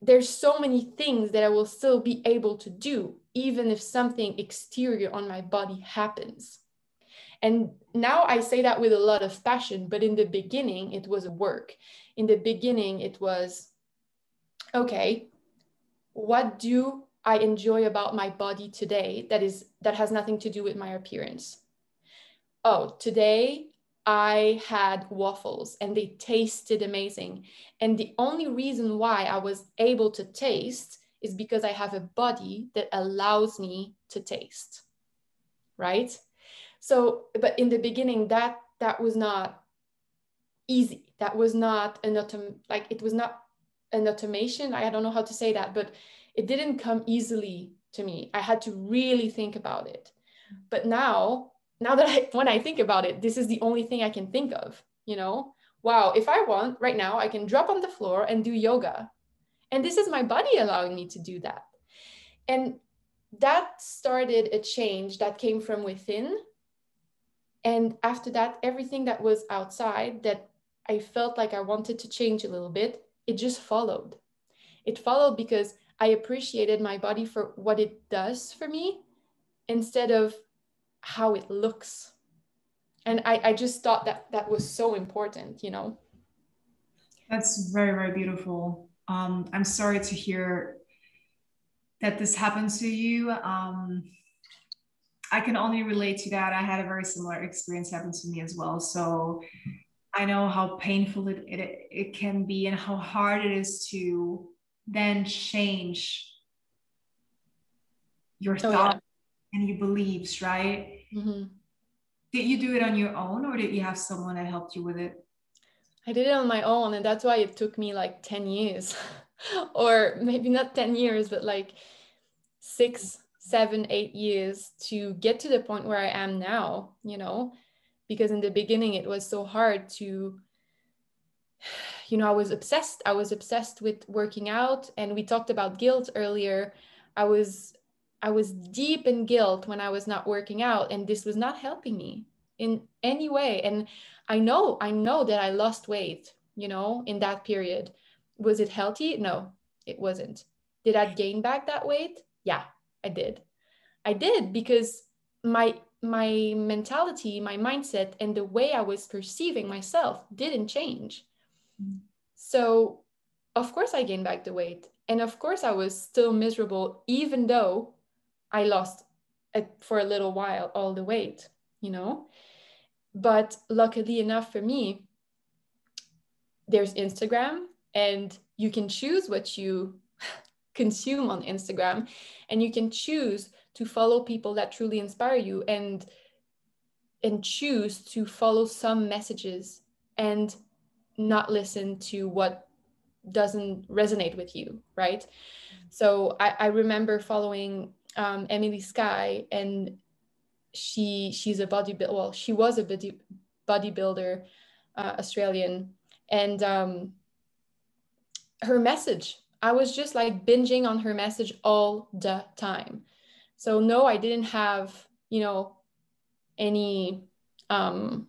There's so many things that I will still be able to do, even if something exterior on my body happens. And now I say that with a lot of passion, but in the beginning, it was work. In the beginning, it was, okay, what do I enjoy about my body today that has nothing to do with my appearance? Oh, today I had waffles and they tasted amazing. And the only reason why I was able to taste is because I have a body that allows me to taste, right? So, but in the beginning, that was not easy. That was not it was not an automation. I don't know how to say that, but it didn't come easily to me. I had to really think about it. But now that when I think about it, this is the only thing I can think of. Wow, if I want right now, I can drop on the floor and do yoga. And this is my body allowing me to do that. And that started a change that came from within. And after that, everything that was outside that I felt like I wanted to change a little bit, it just followed. It followed because I appreciated my body for what it does for me instead of how it looks. And I just thought that was so important. That's very, very beautiful. I'm sorry to hear that this happened to you. I can only relate to that. I had a very similar experience happen to me as well. So I know how painful it can be and how hard it is to then change your Oh, thoughts yeah. and your beliefs, right? Mm-hmm. Did you do it on your own or did you have someone that helped you with it? I did it on my own, and that's why it took me like 10 years. Or maybe not 10 years, but like 6, 7, 8 years to get to the point where I am now, because in the beginning it was so hard to I was obsessed with working out, and we talked about guilt earlier. I was deep in guilt when I was not working out, and this was not helping me in any way. And I know that I lost weight, in that period. Was it healthy? No, it wasn't. Did I gain back that weight? Yeah, I did. I did, because my mentality, my mindset, and the way I was perceiving myself didn't change. So of course I gained back the weight. And of course I was still miserable, even though I lost for a little while all the weight. But luckily enough for me, there's Instagram, and you can choose what you consume on Instagram, and you can choose to follow people that truly inspire you, and choose to follow some messages and not listen to what doesn't resonate with you, right? So I remember following Emily Sky, and she's a bodybuilder. Well, she was a bodybuilder, Australian, and her message, I was just like binging on her message all the time. So no, I didn't have any um,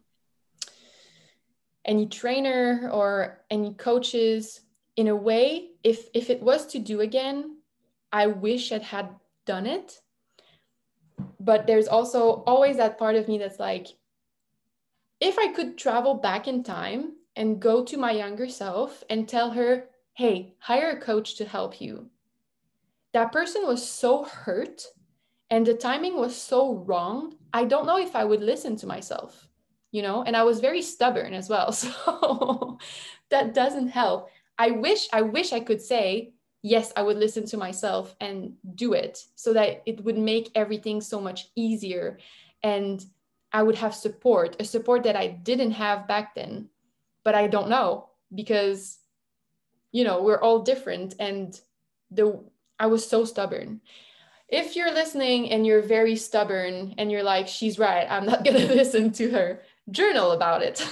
any trainer or any coaches. In a way, if it was to do again, I wish I'd had done it. But there's also always that part of me that's like, if I could travel back in time and go to my younger self and tell her, hey, hire a coach to help you. That person was so hurt, and the timing was so wrong. I don't know if I would listen to myself, and I was very stubborn as well. So that doesn't help. I wish I could say, yes, I would listen to myself and do it, so that it would make everything so much easier. And I would have a support that I didn't have back then. But I don't know, because, we're all different. And I was so stubborn. If you're listening and you're very stubborn and you're like, she's right, I'm not going to listen to her, journal about it.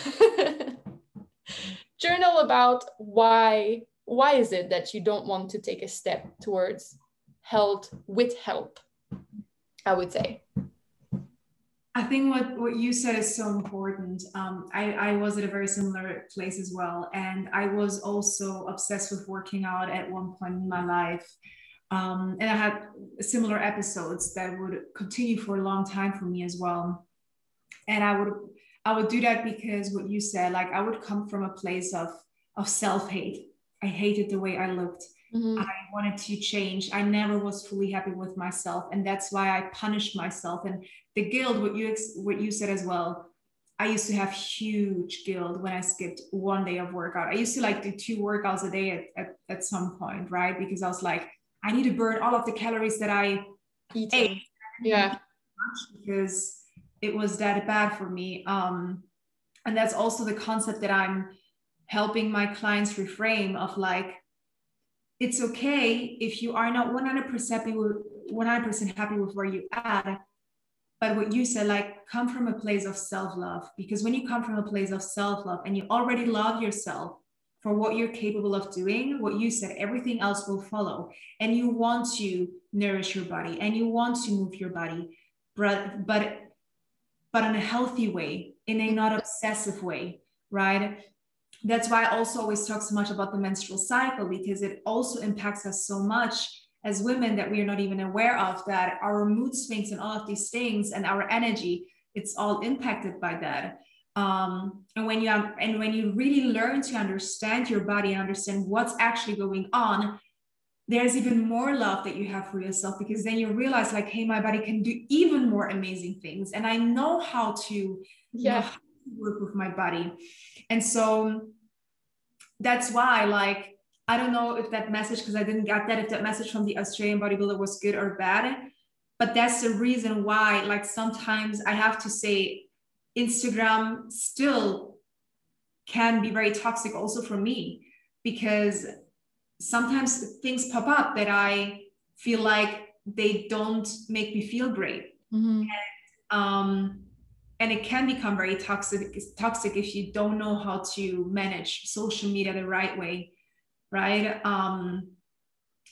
Journal about why is it that you don't want to take a step towards health with help, I would say. I think what you said is so important. I was at a very similar place as well. And I was also obsessed with working out at one point in my life. And I had similar episodes that would continue for a long time for me as well. And I would do that because what you said, like I would come from a place of self-hate. I hated the way I looked. Mm-hmm. I wanted to change. I never was fully happy with myself, and that's why I punished myself. And the guilt, what you said as well. I used to have huge guilt when I skipped one day of workout. I used to like do 2 workouts a day at some point, right? Because I was like, I need to burn all of the calories that I ate. Yeah. Because it was that bad for me. And that's also the concept that I'm helping my clients reframe of like, it's okay if you are not 100% happy with where you at. But what you said, like, come from a place of self-love, because when you come from a place of self-love and you already love yourself for what you're capable of doing, what you said, everything else will follow. And you want to nourish your body and you want to move your body, but in a healthy way, in a not obsessive way, right? That's why I also always talk so much about the menstrual cycle, because it also impacts us so much as women that we are not even aware of, that our mood swings and all of these things and our energy, it's all impacted by that. And when you really learn to understand your body and understand what's actually going on, there's even more love that you have for yourself, because then you realize like, hey, my body can do even more amazing things, and I know how to work with my body. And so that's why, like, I don't know if that message, because I didn't get that, if that message from the Australian bodybuilder was good or bad, but that's the reason why, like, sometimes I have to say Instagram still can be very toxic also for me, because sometimes things pop up that I feel like they don't make me feel great. Mm-hmm. and it can become very toxic if you don't know how to manage social media the right way, right?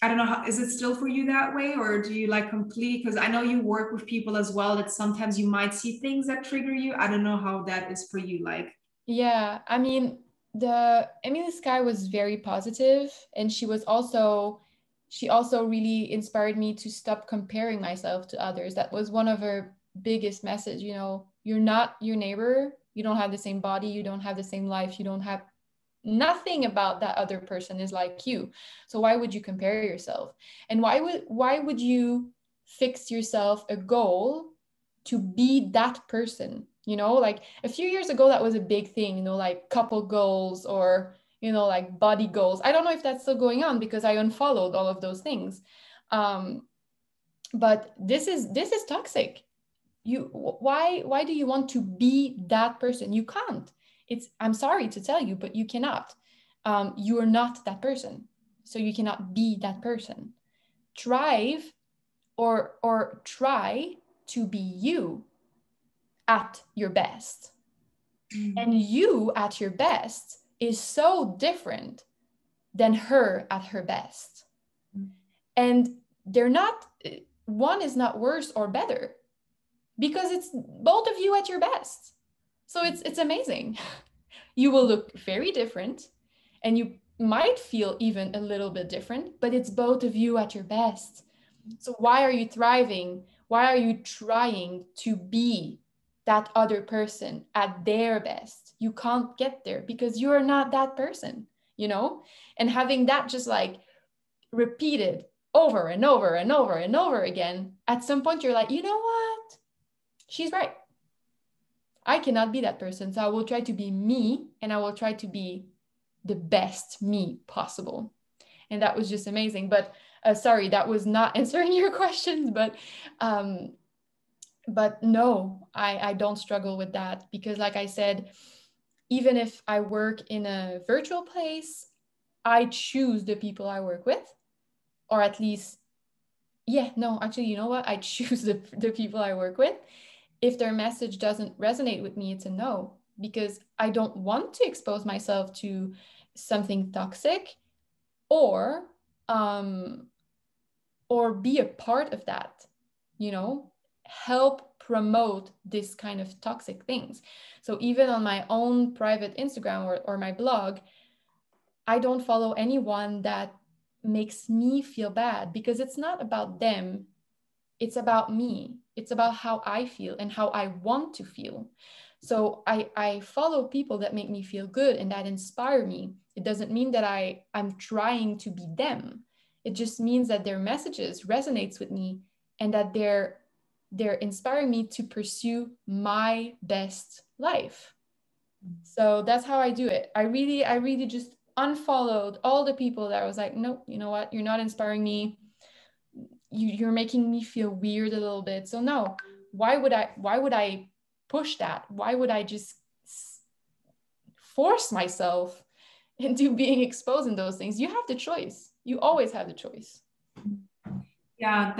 I don't know how, is it still for you that way, or do you like complete? Because I know you work with people as well that sometimes you might see things that trigger you. I don't know how that is for you. Like, Yeah, I mean, the Emily Sky was very positive, and she also really inspired me to stop comparing myself to others. That was one of her biggest message, you know, you're not your neighbor, you don't have the same body, you don't have the same life, you don't have nothing about that other person is like you. So why would you compare yourself? And why would you fix yourself a goal to be that person? You know, like a few years ago that was a big thing, you know, like couple goals or, you know, like body goals. I don't know if that's still going on because I unfollowed all of those things. um but this is toxic. Why do you want to be that person? You can't. I'm sorry to tell you, but you cannot. You are not that person, so you cannot be that person. Strive or try to be you at your best. And you at your best is so different than her at her best. And they're not, one is not worse or better, because it's both of you at your best. So it's amazing. You will look very different, and you might feel even a little bit different, but it's both of you at your best. So why are you thriving? Why are you trying to be that other person at their best? You can't get there because you're not that person, you know? And having that just like repeated over and over and over and over again, at some point you're like, you know what? She's right. I cannot be that person. So I will try to be me, and I will try to be the best me possible. And that was just amazing. But sorry, that was not answering your questions, um, but no, I don't struggle with that, because like I said, even if I work in a virtual place, I choose the people I work with, or at least, yeah, no, actually, you know what? I choose the people I work with. If their message doesn't resonate with me, it's a no, because I don't want to expose myself to something toxic, or um, or be a part of that, you know, help promote this kind of toxic things. So even on my own private Instagram or my blog, I don't follow anyone that makes me feel bad, because it's not about them. It's about me. It's about how I feel and how I want to feel. So I follow people that make me feel good and that inspire me. It doesn't mean that I'm trying to be them. It just means that their messages resonates with me, and that they're inspiring me to pursue my best life. So that's how I do it. I really just unfollowed all the people that I was like, nope, you know what? You're not inspiring me. You're making me feel weird a little bit. So no, why would I push that? Why would I just force myself into being exposed in those things? You have the choice. You always have the choice. yeah,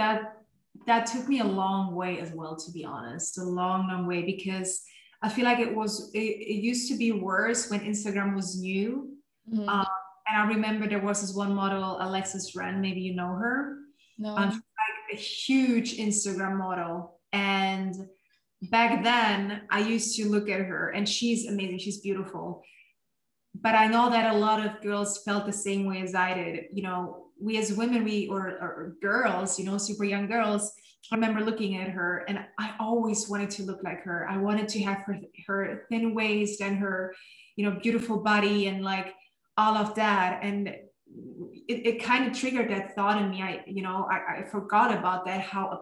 that took me a long way as well, to be honest, a long way, because I feel like it used to be worse when Instagram was new. Mm-hmm. Um, and I remember there was this one model, Alexis Ren, maybe you know her. She's No. like a huge Instagram model. And back then, I used to look at her, and she's amazing. She's beautiful. But I know that a lot of girls felt the same way as I did. You know, we as women, or girls, you know, super young girls, I remember looking at her, and I always wanted to look like her. I wanted to have her thin waist and her, you know, beautiful body and like all of that. And it kind of triggered that thought in me. I forgot about that, how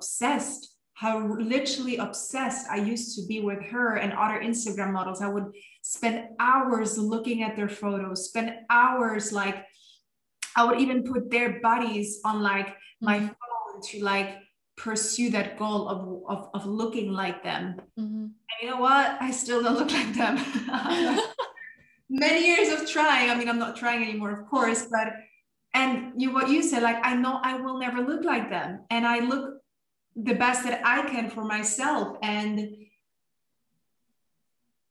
literally obsessed I used to be with her and other Instagram models. I would spend hours looking at their photos, spend hours like I would even put their bodies on like my Mm-hmm. phone to like pursue that goal of looking like them. Mm-hmm. And you know what? I still don't look like them. Many years of trying. I mean, I'm not trying anymore, of course, but what you said, like I know I will never look like them. And I look the best that I can for myself. And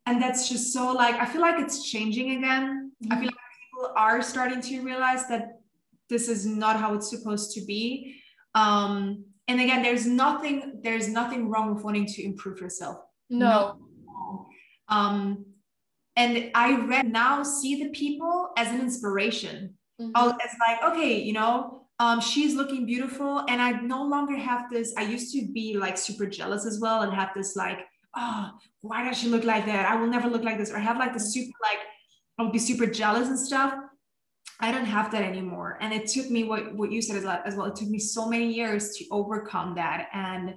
And that's just so like, I feel like it's changing again. I feel like people are starting to realize that this is not how it's supposed to be. And again, there's nothing wrong with wanting to improve yourself. Not No. at all. And I now see the people as an inspiration. As like, okay, she's looking beautiful. And I no longer have this. I used to be like super jealous as well and have this like, oh, why does she look like that? I will never look like this. Or have like the super like, I would be super jealous and stuff. I don't have that anymore. And it took me what you said as well. It took me so many years to overcome that and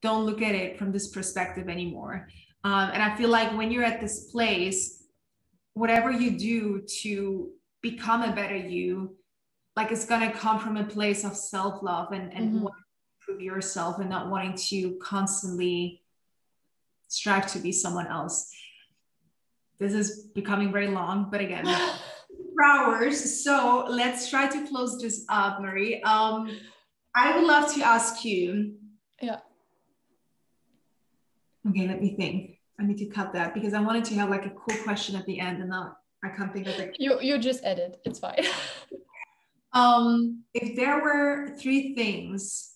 don't look at it from this perspective anymore. And I feel like when you're at this place, whatever you do to become a better you, like it's gonna come from a place of self-love and wanting to improve yourself and not wanting to constantly strive to be someone else. This is becoming very long, but again, 4 hours. So let's try to close this up, Marie. I would love to ask you. Yeah. Okay, let me think. I need to cut that because I wanted to have like a cool question at the end, and now I can't think of it. You just edit. It's fine. If there were three things,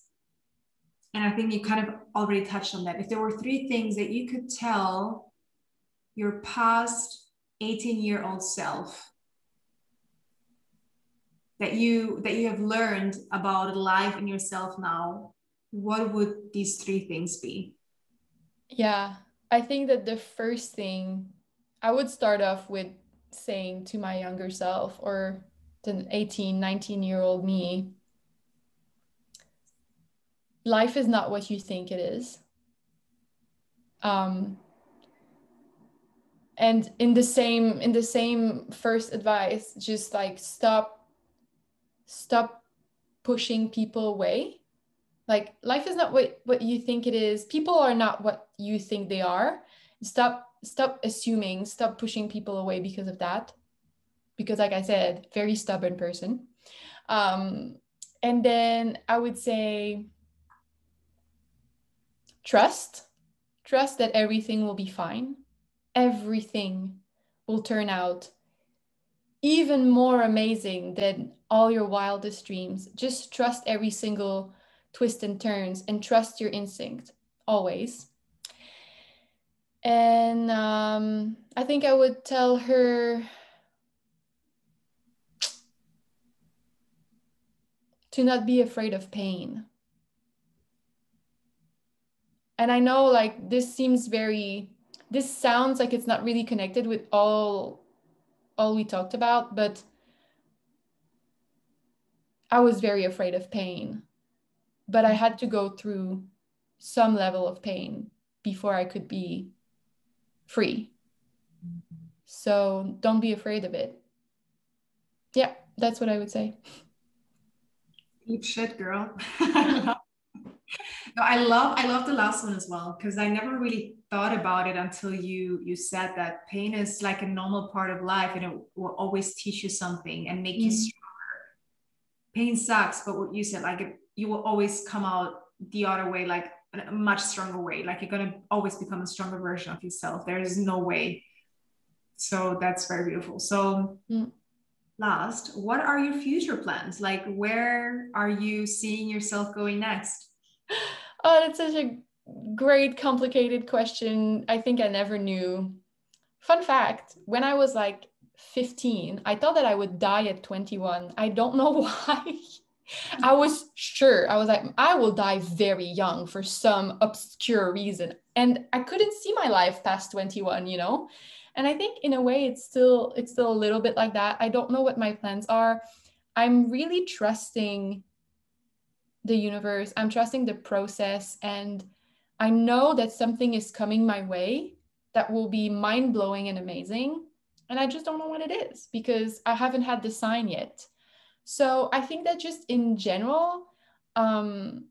and I think you kind of already touched on that. If there were three things that you could tell your past 18-year-old self that you have learned about life and yourself now, what would these three things be? Yeah, I think that the first thing I would start off with saying to my younger self or the 18, 19-year-old me, life is not what you think it is. And in the same first advice, just like stop pushing people away. Like life is not what you think it is. People are not what you think they are. Stop assuming, stop pushing people away because of that. Because like I said, very stubborn person. And then I would say trust that everything will be fine. Everything will turn out even more amazing than all your wildest dreams. Just trust every single twist and turns and trust your instinct always. And I think I would tell her to not be afraid of pain. And I know like this sounds like it's not really connected with all we talked about, but I was very afraid of pain. But I had to go through some level of pain before I could be free. So don't be afraid of it. Yeah, that's what I would say. Deep shit, girl. No, I love the last one as well because I never really thought about it until you said that pain is like a normal part of life and it will always teach you something and make you stronger. Pain sucks, but what you said, like you will always come out the other way, like a much stronger way. Like you're gonna always become a stronger version of yourself. There is no way. So that's very beautiful. So last, what are your future plans? Like where are you seeing yourself going next? Oh, that's such a great, complicated question. I think I never knew. Fun fact, when I was like 15, I thought that I would die at 21. I don't know why. I was sure. I was like, I will die very young for some obscure reason. And I couldn't see my life past 21, you know? And I think in a way it's still a little bit like that. I don't know what my plans are. I'm really trusting the universe. I'm trusting the process, and I know that something is coming my way that will be mind-blowing and amazing. And I just don't know what it is because I haven't had the sign yet. So I think that just in general, my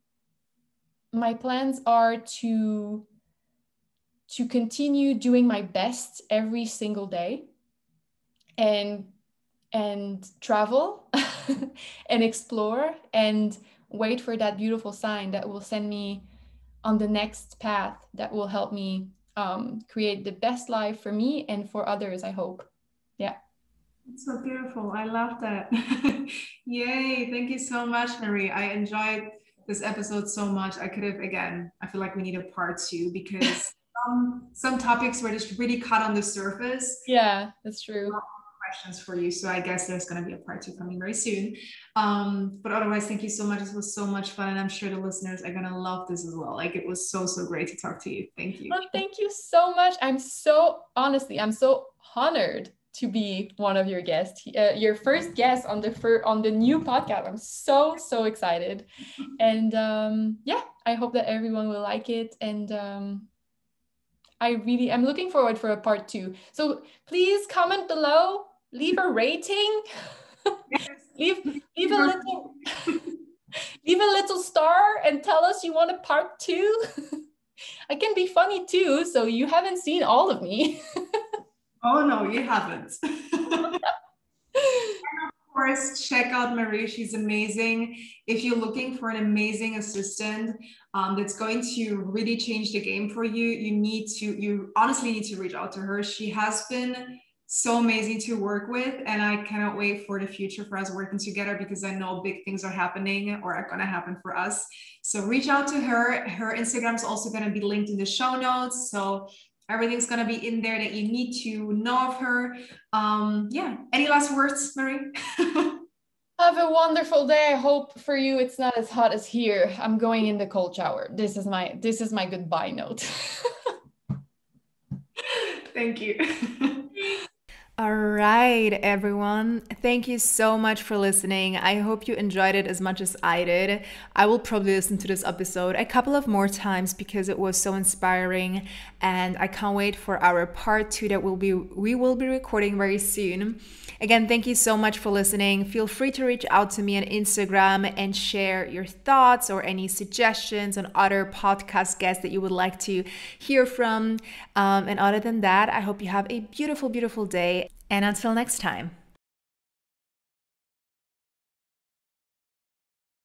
plans are to continue doing my best every single day and travel and explore and wait for that beautiful sign that will send me on the next path that will help me create the best life for me and for others, I hope. Yeah. It's so beautiful. I love that. Yay. Thank you so much, Marie. I enjoyed this episode so much. I could have, again, I feel like we need a part two because some topics were just really cut on the surface. Yeah, that's true. Questions for you. So I guess there's going to be a part two coming very soon. But otherwise, thank you so much. This was so much fun. And I'm sure the listeners are going to love this as well. Like it was so, so great to talk to you. Thank you. Well, thank you so much. I'm so honored to be one of your guests, your first guest on the new podcast. I'm so excited. And yeah, I hope that everyone will like it. And I'm looking forward for a part two. So please comment below, leave a rating, leave a little leave a little star and tell us you want a part two. I can be funny too, so you haven't seen all of me. Oh no, you haven't. Of course, check out Marie. She's amazing. If you're looking for an amazing assistant that's going to really change the game for you, you honestly need to reach out to her. She has been so amazing to work with, and I cannot wait for the future for us working together because I know big things are happening or are going to happen for us. So reach out to her. Her Instagram is also going to be linked in the show notes. So everything's going to be in there that you need to know of her. Yeah. Any last words, Marie? Have a wonderful day. I hope for you it's not as hot as here. I'm going in the cold shower. This is my goodbye note. Thank you. All right, everyone. Thank you so much for listening. I hope you enjoyed it as much as I did. I will probably listen to this episode a couple of more times because it was so inspiring, and I can't wait for our part two that we will be recording very soon. Again, thank you so much for listening. Feel free to reach out to me on Instagram and share your thoughts or any suggestions on other podcast guests that you would like to hear from. And other than that, I hope you have a beautiful, beautiful day. And until next time.